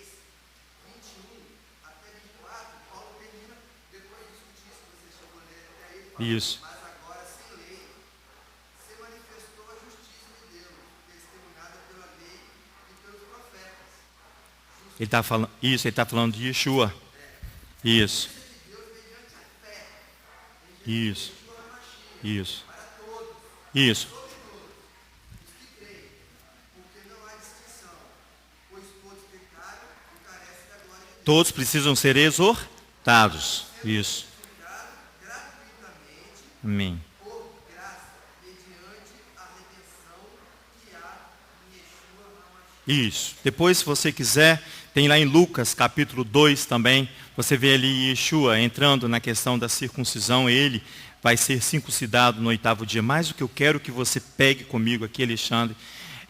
21 até 24, Paulo termina, depois de discutir isso, você chegou a ler até aí, fala, Isso. mas agora sem lei, se manifestou a justiça de Deus, testemunhada pela lei e pelos profetas. Ele está falando. Isso. Ele está falando de Yeshua. Isso. Isso. Isso. Isso. Porque não há distinção, pois todos pecaram e carecem da glória de Deus. Todos precisam ser exortados. Isso. Gratuitamente, Amém. por graça, mediante a redenção que há em Yeshua HaMashiach. Isso. Depois, se você quiser, tem lá em Lucas capítulo 2 também. Você vê ali Yeshua entrando na questão da circuncisão. Ele vai ser circuncidado no 8º dia. Mas o que eu quero que você pegue comigo aqui, Alexandre,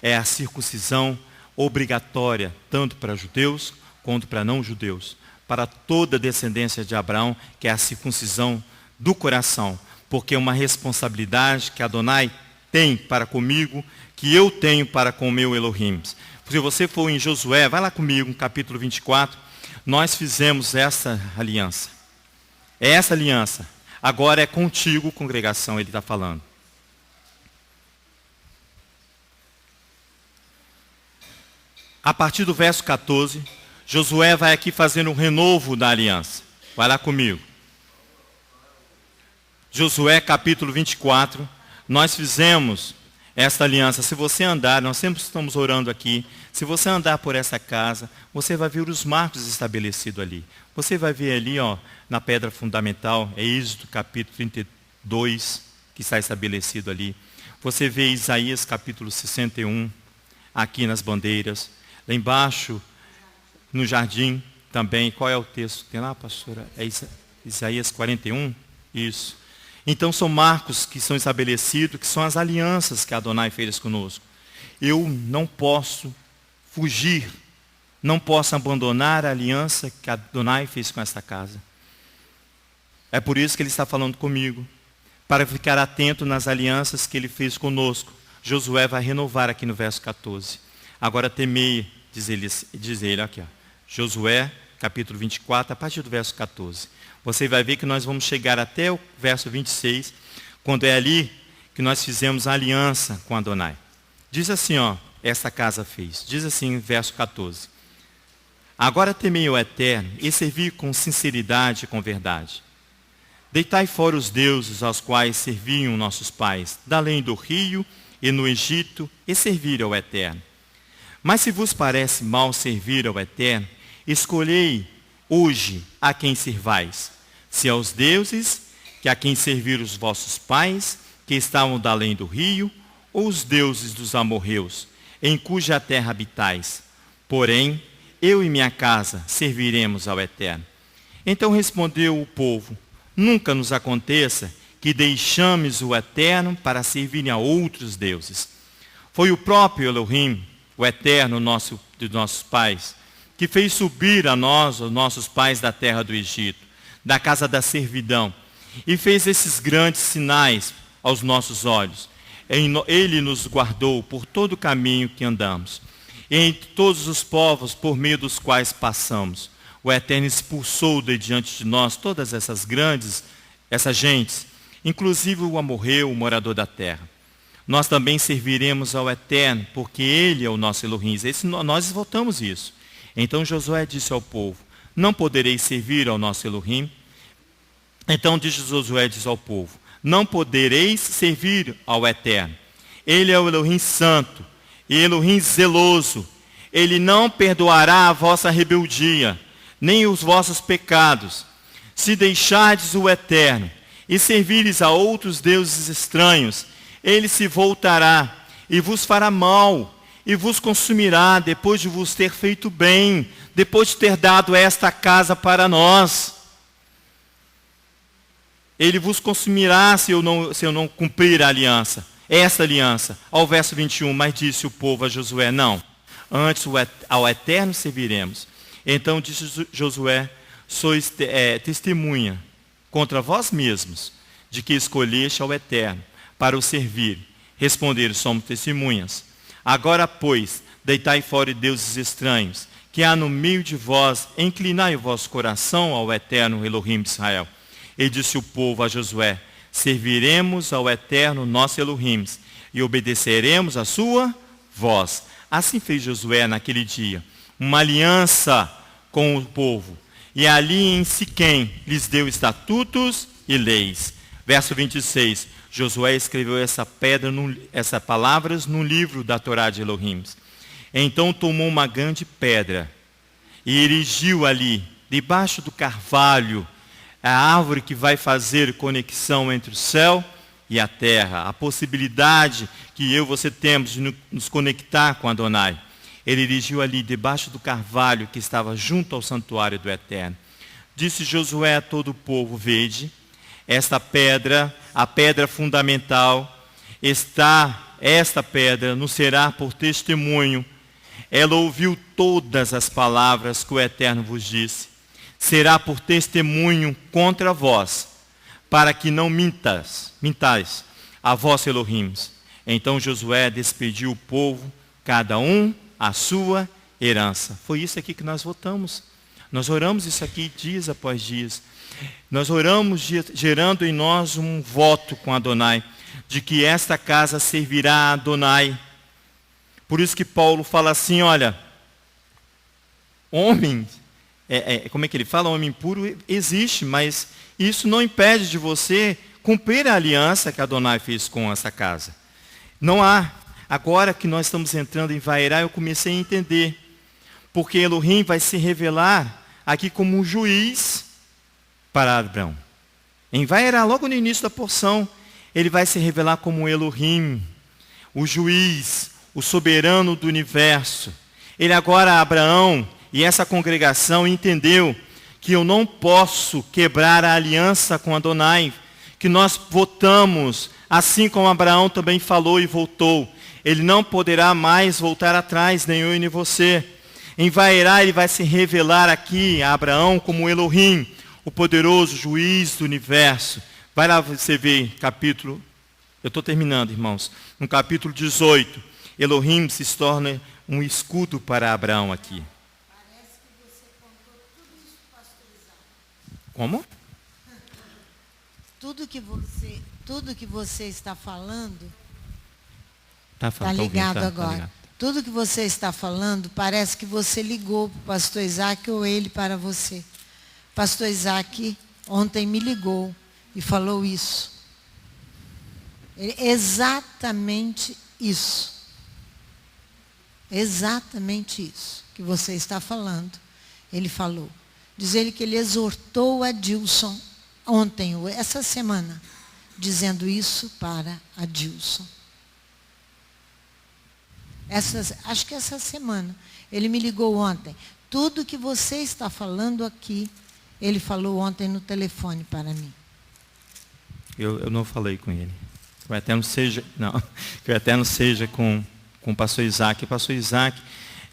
é a circuncisão obrigatória, tanto para judeus quanto para não judeus. Para toda a descendência de Abraão, que é a circuncisão do coração. Porque é uma responsabilidade que Adonai tem para comigo, que eu tenho para com o meu Elohim. Se você for em Josué, vai lá comigo, no capítulo 24, nós fizemos essa aliança. Essa aliança. Agora é contigo, congregação, ele está falando. A partir do verso 14, Josué vai aqui fazendo um renovo da aliança. Vai lá comigo. Josué capítulo 24, nós fizemos esta aliança. Se você andar, nós sempre estamos orando aqui, se você andar por essa casa, você vai ver os marcos estabelecidos ali. Você vai ver ali, ó, na pedra fundamental, é Êxodo capítulo 32, que está estabelecido ali. Você vê Isaías capítulo 61, aqui nas bandeiras. Lá embaixo, no jardim também, qual é o texto? Tem lá, pastora? É Isaías 41? Isso. Então são marcos que são estabelecidos, que são as alianças que Adonai fez conosco. Eu não posso fugir, não posso abandonar a aliança que Adonai fez com esta casa. É por isso que ele está falando comigo, para ficar atento nas alianças que ele fez conosco. Josué vai renovar aqui no verso 14. Agora temei, diz ele aqui, ó. Josué, capítulo 24, a partir do verso 14. Você vai ver que nós vamos chegar até o verso 26, quando é ali que nós fizemos a aliança com Adonai. Diz assim, ó, esta casa fez. Diz assim, verso 14. Agora temei o Eterno e servi com sinceridade e com verdade. Deitai fora os deuses aos quais serviam nossos pais, da além do rio e no Egito, e servir ao Eterno. Mas se vos parece mal servir ao Eterno, escolhei hoje a quem servais, se aos deuses que a quem serviram os vossos pais, que estavam da além do rio, ou os deuses dos amorreus, em cuja terra habitais? Porém, eu e minha casa serviremos ao Eterno. Então respondeu o povo: nunca nos aconteça que deixamos o Eterno para servirem a outros deuses. Foi o próprio Elohim, o Eterno dos nossos pais, que fez subir a nós, os nossos pais, da terra do Egito, da casa da servidão, e fez esses grandes sinais aos nossos olhos. Ele nos guardou por todo o caminho que andamos, e em todos os povos por meio dos quais passamos. O Eterno expulsou de diante de nós todas essas gentes, inclusive o amorreu, o morador da terra. Nós também serviremos ao Eterno, porque Ele é o nosso Elohim. Nós votamos isso. Então Josué disse ao povo: não podereis servir ao nosso Elohim? Então Josué diz ao povo: não podereis servir ao Eterno. Ele é o Elohim santo e Elohim zeloso. Ele não perdoará a vossa rebeldia, nem os vossos pecados. Se deixardes o Eterno e servires a outros deuses estranhos, Ele se voltará e vos fará mal, e vos consumirá depois de vos ter feito bem, depois de ter dado esta casa para nós. Ele vos consumirá se eu não cumprir a aliança, essa aliança. Ao verso 21, mas disse o povo a Josué: não, antes ao Eterno serviremos. Então disse Josué: sois testemunha contra vós mesmos, de que escolheste ao Eterno para o servir. Responderam: somos testemunhas. Agora, pois, deitai fora deuses estranhos, que há no meio de vós, inclinai o vosso coração ao Eterno Elohim de Israel. E disse o povo a Josué: serviremos ao Eterno nosso Elohim, e obedeceremos a sua voz. Assim fez Josué naquele dia uma aliança com o povo, e ali em Siquém lhes deu estatutos e leis. Verso 26, Josué escreveu essas palavras no livro da Torá de Elohim. Então tomou uma grande pedra e erigiu ali, debaixo do carvalho, a árvore que vai fazer conexão entre o céu e a terra, a possibilidade que eu e você temos de nos conectar com Adonai. Ele erigiu ali, debaixo do carvalho que estava junto ao santuário do Eterno. Disse Josué a todo o povo: vede, esta pedra, a pedra fundamental, esta pedra nos será por testemunho. Ela ouviu todas as palavras que o Eterno vos disse. Será por testemunho contra vós, para que não mintais a vós Elohim. Então Josué despediu o povo, cada um a sua herança. Foi isso aqui que nós votamos. Nós oramos isso aqui dias após dias. Nós oramos gerando em nós um voto com Adonai, de que esta casa servirá a Adonai. Por isso que Paulo fala assim: olha, homem, como é que ele fala? Homem puro existe, mas isso não impede de você cumprir a aliança que Adonai fez com essa casa. Não há. Agora que nós estamos entrando em Vairá, eu comecei a entender. Porque Elohim vai se revelar aqui como um juiz para Abrão. Em Vairá, logo no início da porção, ele vai se revelar como Elohim, o juiz, o soberano do universo. Ele agora, Abraão e essa congregação, entendeu que eu não posso quebrar a aliança com Adonai, que nós votamos, assim como Abraão também falou e voltou. Ele não poderá mais voltar atrás, nem eu nem você. Em Vairá, ele vai se revelar aqui a Abraão como Elohim, o poderoso juiz do universo. Vai lá você ver capítulo, eu estou terminando, irmãos, no capítulo 18, Elohim se torna um escudo para Abraão aqui. Parece que você contou tudo isso para o pastor Isaac. Como? Tudo que você está falando, Tá ligado ouvindo, agora. ligado. Tudo que você está falando, parece que você ligou para o pastor Isaac ou ele para você. Pastor Isaac ontem me ligou e falou isso. Exatamente isso. Exatamente isso que você está falando. Ele falou. Diz ele que ele exortou a Dilson ontem, essa semana, dizendo isso para a Dilson. Acho que essa semana. Ele me ligou ontem. Tudo que você está falando aqui, ele falou ontem no telefone para mim. Eu não falei com ele. Que o Eterno seja, não, que o Eterno seja com o pastor Isaac. O pastor Isaac,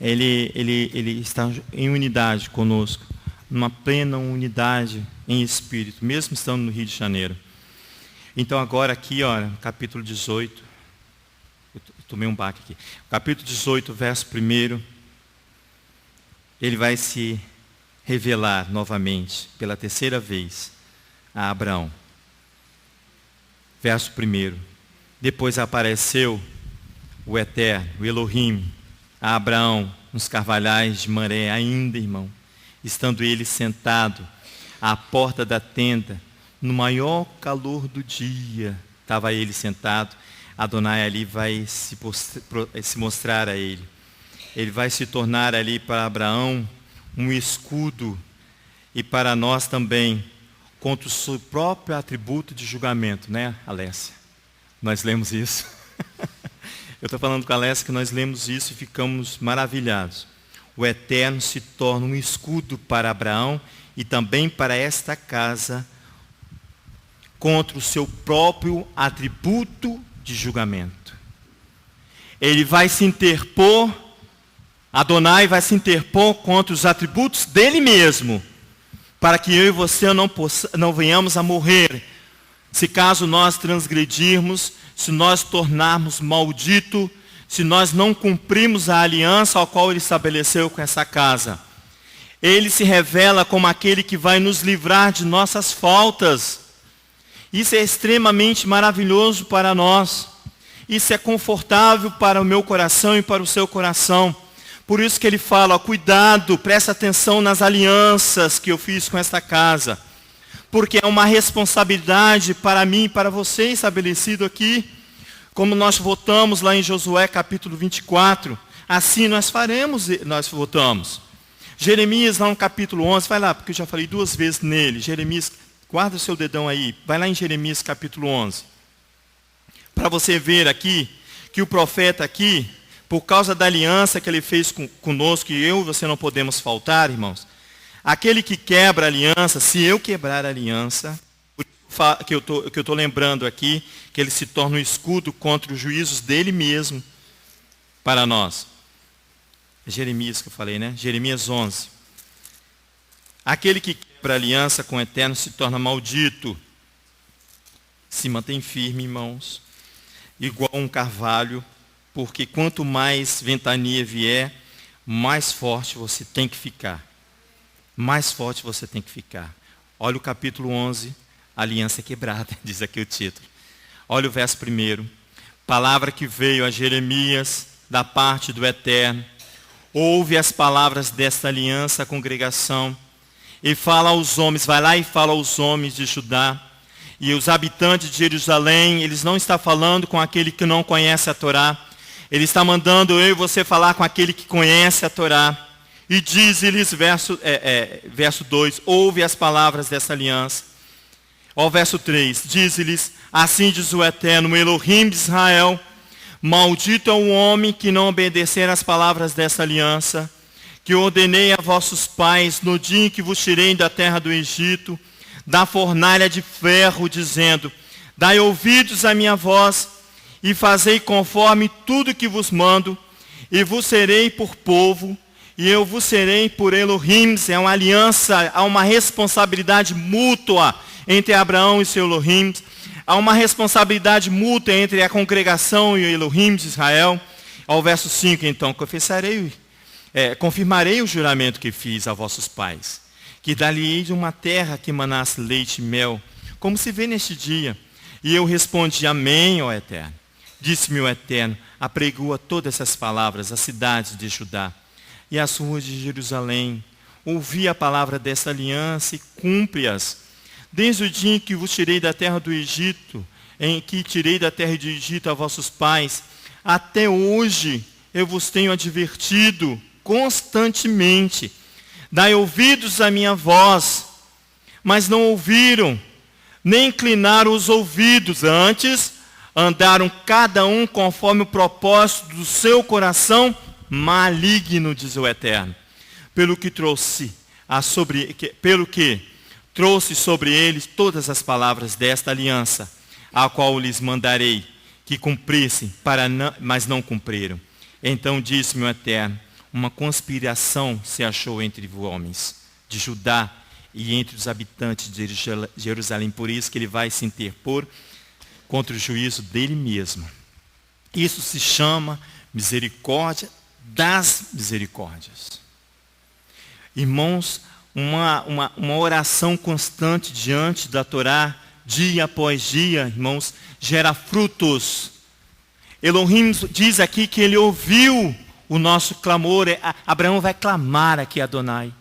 ele está em unidade conosco, numa plena unidade em espírito, mesmo estando no Rio de Janeiro. Então agora aqui, ó, capítulo 18, eu tomei um baque aqui. Capítulo 18, verso 1, ele vai se revelar novamente, pela terceira vez, a Abraão. Verso 1. Depois apareceu o Eterno, o Elohim, a Abraão, nos carvalhais de Mamré, ainda, irmão, estando ele sentado à porta da tenda, no maior calor do dia, estava ele sentado. Adonai ali vai se mostrar a ele. Ele vai se tornar ali para Abraão um escudo e para nós também, contra o seu próprio atributo de julgamento, né, Alessia? Nós lemos isso. Eu estou falando com a Alessia que nós lemos isso e ficamos maravilhados. O Eterno se torna um escudo para Abraão e também para esta casa, contra o seu próprio atributo de julgamento. Ele vai se interpor, Adonai vai se interpor contra os atributos dele mesmo, para que eu e você não venhamos a morrer, se caso nós transgredirmos, se nós tornarmos maldito, se nós não cumprirmos a aliança ao qual ele estabeleceu com essa casa. Ele se revela como aquele que vai nos livrar de nossas faltas. Isso é extremamente maravilhoso para nós. Isso é confortável para o meu coração e para o seu coração. Por isso que ele fala, ó, cuidado, presta atenção nas alianças que eu fiz com esta casa. Porque é uma responsabilidade para mim e para você estabelecido aqui. Como nós votamos lá em Josué capítulo 24. Assim nós faremos, nós votamos. Jeremias lá no capítulo 11, vai lá, porque eu já falei 2 vezes nele. Jeremias, guarda o seu dedão aí, vai lá em Jeremias capítulo 11. Para você ver aqui, que o profeta aqui, por causa da aliança que ele fez conosco, e eu e você não podemos faltar, irmãos. Aquele que quebra a aliança, se eu quebrar a aliança, que eu estou lembrando aqui, que ele se torna um escudo contra os juízos dele mesmo, para nós. É Jeremias que eu falei, né? Jeremias 11. Aquele que quebra a aliança com o Eterno se torna maldito. Se mantém firme, irmãos, igual um carvalho, porque quanto mais ventania vier, mais forte você tem que ficar. Mais forte você tem que ficar. Olha o capítulo 11, aliança quebrada, diz aqui o título. Olha o verso 1. Palavra que veio a Jeremias da parte do Eterno. Ouve as palavras desta aliança, congregação, e fala aos homens, vai lá e fala aos homens de Judá, e os habitantes de Jerusalém. Eles não estão falando com aquele que não conhece a Torá, ele está mandando eu e você falar com aquele que conhece a Torá. E diz-lhes, verso 2, ouve as palavras dessa aliança. Ó, verso 3, diz-lhes, assim diz o Eterno, o Elohim de Israel, maldito é o homem que não obedecer às palavras dessa aliança, que ordenei a vossos pais no dia em que vos tirei da terra do Egito, da fornalha de ferro, dizendo, dai ouvidos à minha voz, e fazei conforme tudo que vos mando, e vos serei por povo, e eu vos serei por Elohim. É uma aliança, há uma responsabilidade mútua entre Abraão e seu Elohim. Há uma responsabilidade mútua entre a congregação e o Elohim de Israel. Ao verso 5, então, confirmarei o juramento que fiz a vossos pais, que dar-lhe-ei de uma terra que manasse leite e mel, como se vê neste dia. E eu respondi, amém, ó Eterno. Disse-me o Eterno, apregoa todas essas palavras às cidades de Judá e às ruas de Jerusalém. Ouvi a palavra desta aliança e cumpre-as. Desde o dia em que vos tirei da terra do Egito, em que tirei da terra do Egito a vossos pais, até hoje eu vos tenho advertido constantemente. Dai ouvidos à minha voz, mas não ouviram, nem inclinaram os ouvidos. Antes, andaram cada um conforme o propósito do seu coração maligno, diz o Eterno. Pelo que trouxe sobre eles todas as palavras desta aliança, a qual lhes mandarei que cumprissem, mas não cumpriram. Então disse-me o Eterno: uma conspiração se achou entre os homens de Judá e entre os habitantes de Jerusalém. Por isso que ele vai se interpor contra o juízo dele mesmo. Isso se chama misericórdia das misericórdias. Irmãos, uma oração constante diante da Torá, dia após dia, irmãos, gera frutos. Elohim diz aqui que ele ouviu o nosso clamor. Abraão vai clamar aqui a Adonai.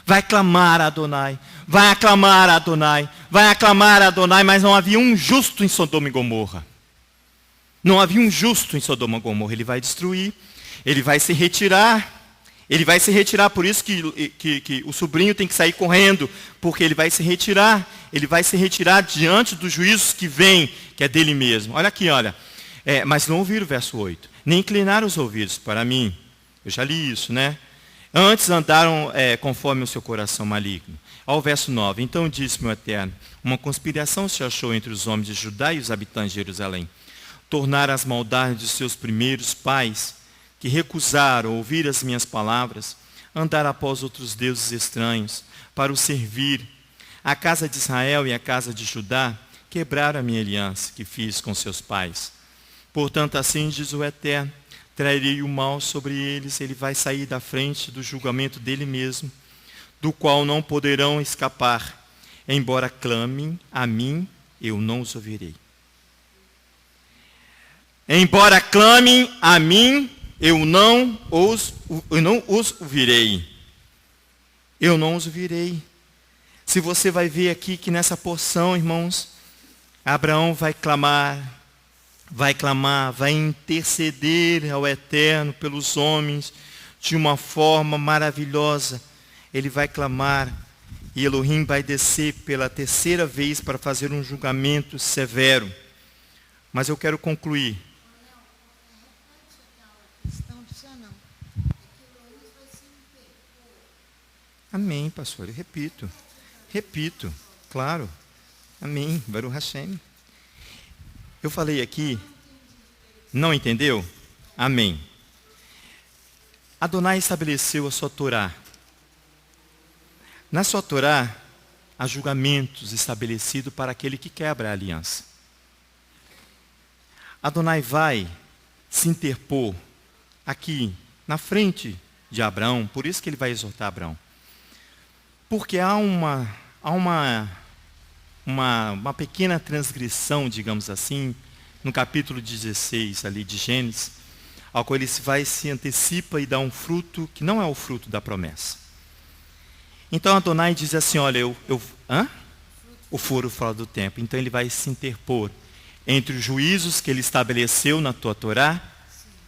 Vai clamar a Adonai. Vai aclamar a Adonai. Vai aclamar a Adonai, mas não havia um justo em Sodoma e Gomorra. Não havia um justo em Sodoma e Gomorra. Ele vai destruir. Ele vai se retirar. Ele vai se retirar, por isso que o sobrinho tem que sair correndo, porque ele vai se retirar diante dos juízos que vêm, que é dele mesmo. Olha aqui, olha. Mas não ouviram o verso 8. Nem inclinaram os ouvidos para mim. Eu já li isso, né? Antes andaram conforme o seu coração maligno. Ao verso 9. Então disse-me o Eterno: uma conspiração se achou entre os homens de Judá e os habitantes de Jerusalém. Tornaram as maldades de seus primeiros pais, que recusaram ouvir as minhas palavras, andar após outros deuses estranhos, para os servir. A casa de Israel e a casa de Judá quebraram a minha aliança que fiz com seus pais. Portanto, assim diz o Eterno: trarei o mal sobre eles. Ele vai sair da frente do julgamento dele mesmo, do qual não poderão escapar. Embora clamem a mim, eu não os ouvirei. Embora clamem a mim, eu não os ouvirei. Eu não os ouvirei. Se você vai ver aqui que nessa porção, irmãos, Abraão vai clamar, vai interceder ao Eterno pelos homens de uma forma maravilhosa. Ele vai clamar e Elohim vai descer pela terceira vez para fazer um julgamento severo. Mas eu quero concluir. Amém, pastor, eu repito, claro, amém, Baruch Hashem. Eu falei aqui, não entendeu? Amém. Adonai estabeleceu a sua Torá. Na sua Torá, há julgamentos estabelecidos para aquele que quebra a aliança. Adonai vai se interpor aqui, na frente de Abraão, por isso que ele vai exortar Abraão. Porque há uma pequena transgressão, digamos assim, no capítulo 16 ali de Gênesis, ao qual ele se antecipa e dá um fruto que não é o fruto da promessa. Então Adonai diz assim: olha, o furo fora do tempo. Então ele vai se interpor entre os juízos que ele estabeleceu na tua Torá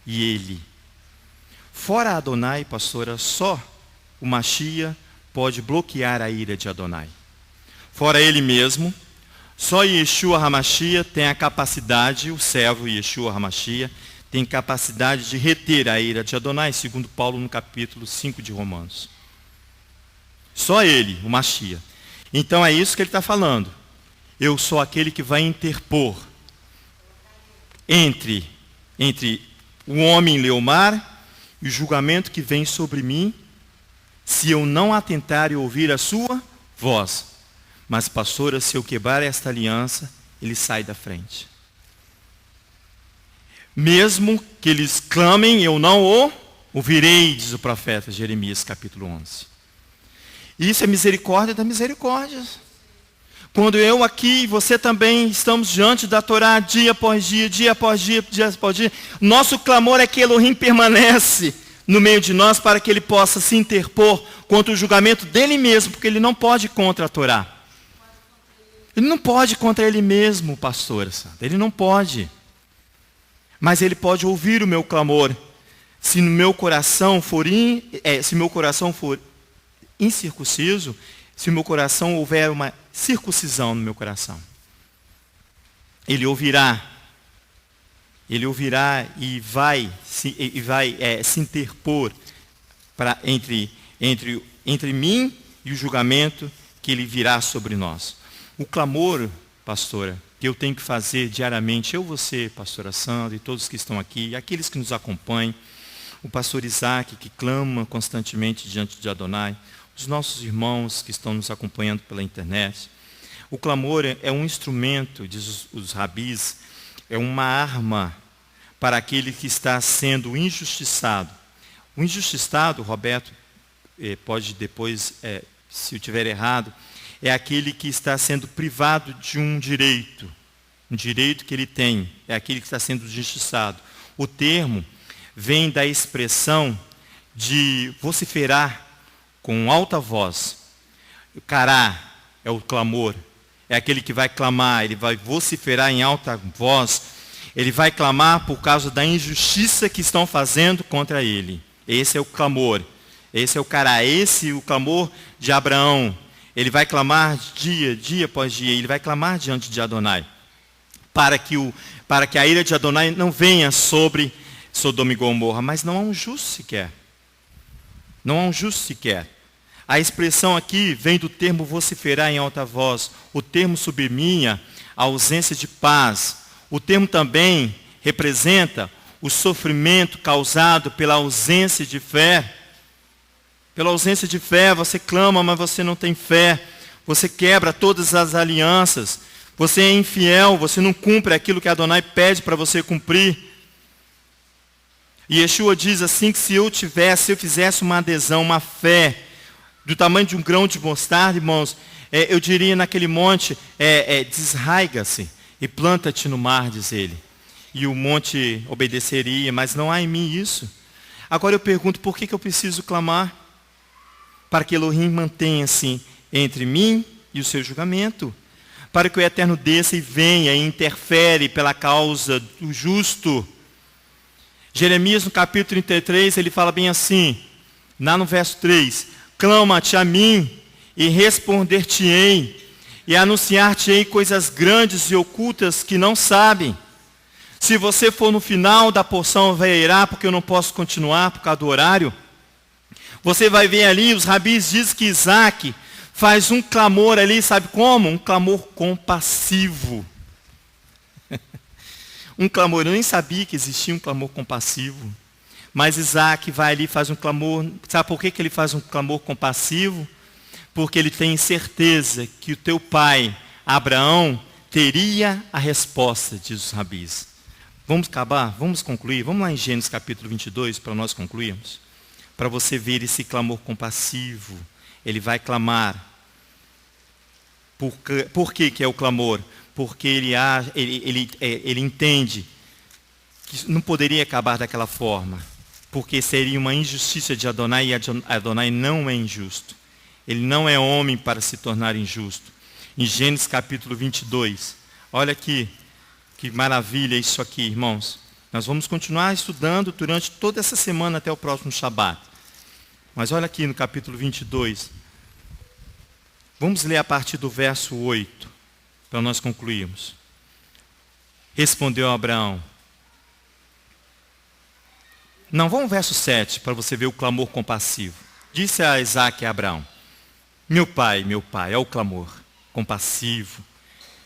e ele. Fora Adonai, pastora, só o Mashiach pode bloquear a ira de Adonai. Fora ele mesmo, só Yeshua HaMashiach tem a capacidade, o servo Yeshua HaMashiach, tem capacidade de reter a ira de Adonai, segundo Paulo no capítulo 5 de Romanos. Só ele, o Mashiach. Então é isso que ele está falando. Eu sou aquele que vai interpor entre o homem Leomar e o julgamento que vem sobre mim, se eu não atentar e ouvir a sua voz. Mas, pastora, se eu quebrar esta aliança, ele sai da frente. Mesmo que eles clamem, eu não o ouvirei, diz o profeta Jeremias, capítulo 11. Isso é misericórdia da misericórdia. Quando eu aqui e você também estamos diante da Torá, dia após dia, dia após dia, dia após dia, nosso clamor é que Elohim permanece no meio de nós para que ele possa se interpor contra o julgamento dele mesmo, porque ele não pode ir contra a Torá. Ele não pode ir contra ele mesmo, pastor. Ele não pode. Mas ele pode ouvir o meu clamor. Se meu coração for incircunciso, se meu coração houver uma circuncisão no meu coração, ele ouvirá Ele ouvirá e vai se interpor entre mim e o julgamento que ele virá sobre nós. O clamor, pastora, que eu tenho que fazer diariamente, eu, você, pastora Sandra e todos que estão aqui, aqueles que nos acompanham, o pastor Isaac, que clama constantemente diante de Adonai, os nossos irmãos que estão nos acompanhando pela internet. O clamor é um instrumento, diz os rabis, é uma arma para aquele que está sendo injustiçado. O injustiçado, Roberto, pode depois, se eu tiver errado, é aquele que está sendo privado de um direito que ele tem, é aquele que está sendo injustiçado. O termo vem da expressão de vociferar com alta voz. O cará é o clamor, é aquele que vai clamar, ele vai vociferar em alta voz, ele vai clamar por causa da injustiça que estão fazendo contra ele. Esse é o clamor, esse é o cará, esse é o clamor de Abraão. Ele vai clamar dia após dia, ele vai clamar diante de Adonai, para que a ira de Adonai não venha sobre Sodoma e Gomorra, mas não há um justo sequer. Não há um justo sequer. A expressão aqui vem do termo vociferar em alta voz. O termo sublinha a ausência de paz. O termo também representa o sofrimento causado pela ausência de fé. Pela ausência de fé, você clama, mas você não tem fé. Você quebra todas as alianças. Você é infiel, você não cumpre aquilo que Adonai pede para você cumprir. E Yeshua diz assim que se eu fizesse uma adesão, uma fé, do tamanho de um grão de mostarda, irmãos, eu diria naquele monte, desraiga-se e planta-te no mar, diz ele. E o monte obedeceria, mas não há em mim isso. Agora eu pergunto, por que eu preciso clamar? Para que Elohim mantenha-se entre mim e o seu julgamento. Para que o Eterno desça e venha e interfere pela causa do justo. Jeremias, no capítulo 33, ele fala bem assim, lá no verso 3, clama-te a mim e responder-te-ei, e anunciar-te-ei coisas grandes e ocultas que não sabem. Se você for no final da porção, vai irar, porque eu não posso continuar por causa do horário. Você vai ver ali, os rabis dizem que Isaac faz um clamor ali, sabe como? Um clamor compassivo. Um clamor, eu nem sabia que existia um clamor compassivo. Mas Isaac vai ali e faz um clamor. Sabe por que ele faz um clamor compassivo? Porque ele tem certeza que o teu pai, Abraão, teria a resposta, diz os rabis. Vamos acabar? Vamos concluir? Vamos lá em Gênesis capítulo 22, para nós concluirmos. Para você ver esse clamor compassivo. Ele vai clamar. Por que é o clamor? Porque ele entende que não poderia acabar daquela forma. Porque seria uma injustiça de Adonai, e Adonai não é injusto. Ele não é homem para se tornar injusto. Em Gênesis capítulo 22, olha aqui, que maravilha isso aqui, irmãos. Nós vamos continuar estudando durante toda essa semana até o próximo Shabat. Mas olha aqui no capítulo 22. Vamos ler a partir do verso 8, para nós concluirmos. Respondeu Abraão. Não, vamos ao verso 7, para você ver o clamor compassivo. Disse a Isaac e a Abraão, meu pai, é o clamor compassivo.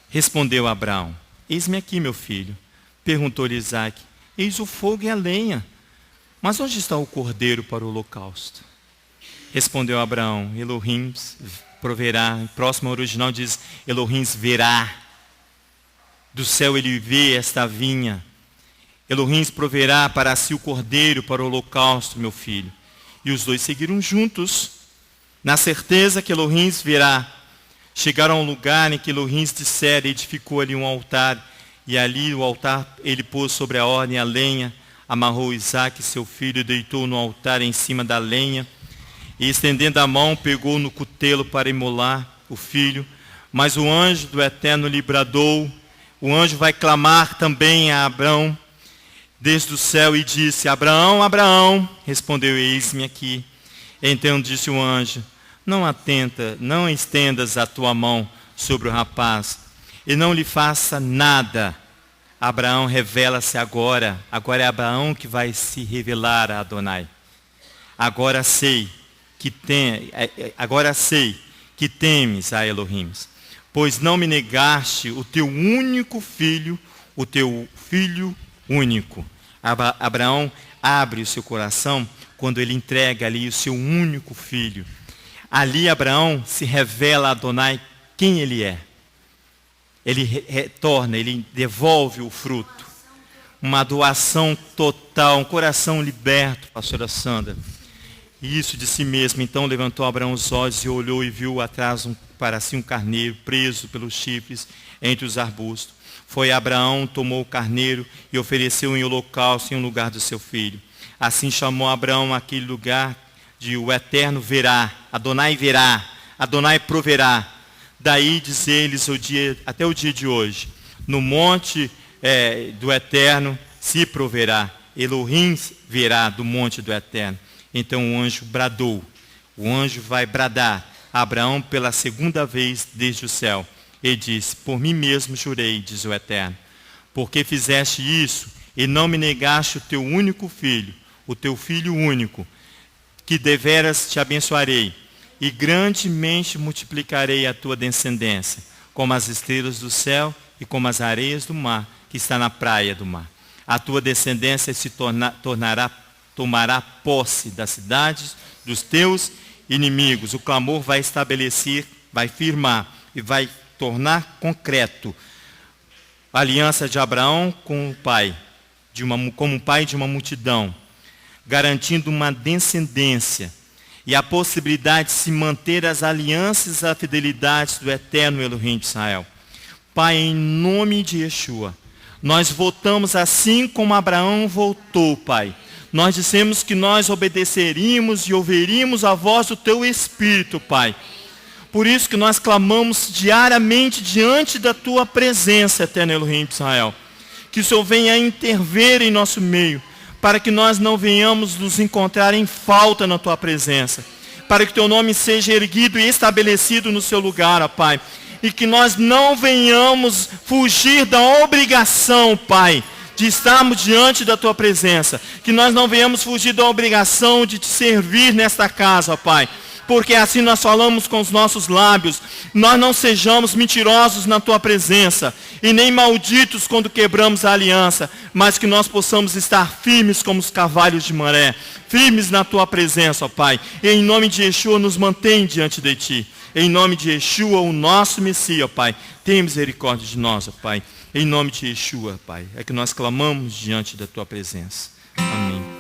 Respondeu Abraão, eis-me aqui, meu filho. Perguntou-lhe Isaac, eis o fogo e a lenha, mas onde está o cordeiro para o holocausto? Respondeu Abraão, Elohim proverá. Em próximo original diz, Elohim verá. Do céu ele vê esta vinha. Elohim proverá para si o cordeiro para o holocausto, meu filho. E os dois seguiram juntos, na certeza que Elohim verá. Chegaram ao lugar em que Elohim dissera, edificou ali um altar. E ali o altar ele pôs sobre a ordem a lenha, amarrou Isaque, seu filho, e deitou no altar em cima da lenha. E estendendo a mão, pegou no cutelo para imolar o filho. Mas o anjo do Eterno lhe bradou. O anjo vai clamar também a Abraão desde o céu e disse, Abraão, Abraão. Respondeu, eis-me aqui. Então disse o anjo, não estendas a tua mão sobre o rapaz, e não lhe faça nada. Abraão revela-se agora. Agora é Abraão que vai se revelar a Adonai. Agora sei que temes a Elohim, pois não me negaste o teu único filho, o teu filho único. Abraão abre o seu coração quando ele entrega ali o seu único filho. Ali Abraão se revela a Adonai quem ele é. Ele retorna, ele devolve o fruto. Uma doação total, um coração liberto, pastora Sandra. E isso de si mesmo. Então levantou Abraão os olhos e olhou e viu atrás para si um carneiro preso pelos chifres entre os arbustos. Foi Abraão, tomou o carneiro e ofereceu em holocausto em um lugar do seu filho. Assim chamou Abraão aquele lugar de o Eterno verá, Adonai proverá. Daí diz eles até o dia de hoje, no monte do Eterno se proverá, Elohim verá do monte do Eterno. Então o anjo bradou, o anjo vai bradar a Abraão pela segunda vez desde o céu. Ele disse, por mim mesmo jurei, diz o Eterno, porque fizeste isso e não me negaste o teu único filho, o teu filho único, que deveras te abençoarei, e grandemente multiplicarei a tua descendência, como as estrelas do céu e como as areias do mar, que está na praia do mar. A tua descendência se tomará posse das cidades dos teus inimigos. O clamor vai estabelecer, vai firmar e vai tornar concreto a aliança de Abraão com o pai, como pai de uma multidão, garantindo uma descendência e a possibilidade de se manter as alianças e a fidelidade do eterno Elohim de Israel. Pai, em nome de Yeshua, nós voltamos assim como Abraão voltou, Pai. Nós dissemos que nós obedeceríamos e ouviríamos a voz do Teu Espírito, Pai. Por isso que nós clamamos diariamente diante da Tua presença, eterno Elohim de Israel. Que o Senhor venha intervir em nosso meio, para que nós não venhamos nos encontrar em falta na Tua presença. Para que Teu nome seja erguido e estabelecido no seu lugar, ó Pai. E que nós não venhamos fugir da obrigação, Pai, de estarmos diante da Tua presença. Que nós não venhamos fugir da obrigação de Te servir nesta casa, ó Pai. Porque assim nós falamos com os nossos lábios. Nós não sejamos mentirosos na Tua presença. E nem malditos quando quebramos a aliança. Mas que nós possamos estar firmes como os cavalos de maré. Firmes na Tua presença, ó Pai. E em nome de Yeshua nos mantém diante de Ti. Em nome de Yeshua, o nosso Messias, ó Pai. Tenha misericórdia de nós, ó Pai. Em nome de Yeshua, Pai. É que nós clamamos diante da Tua presença. Amém.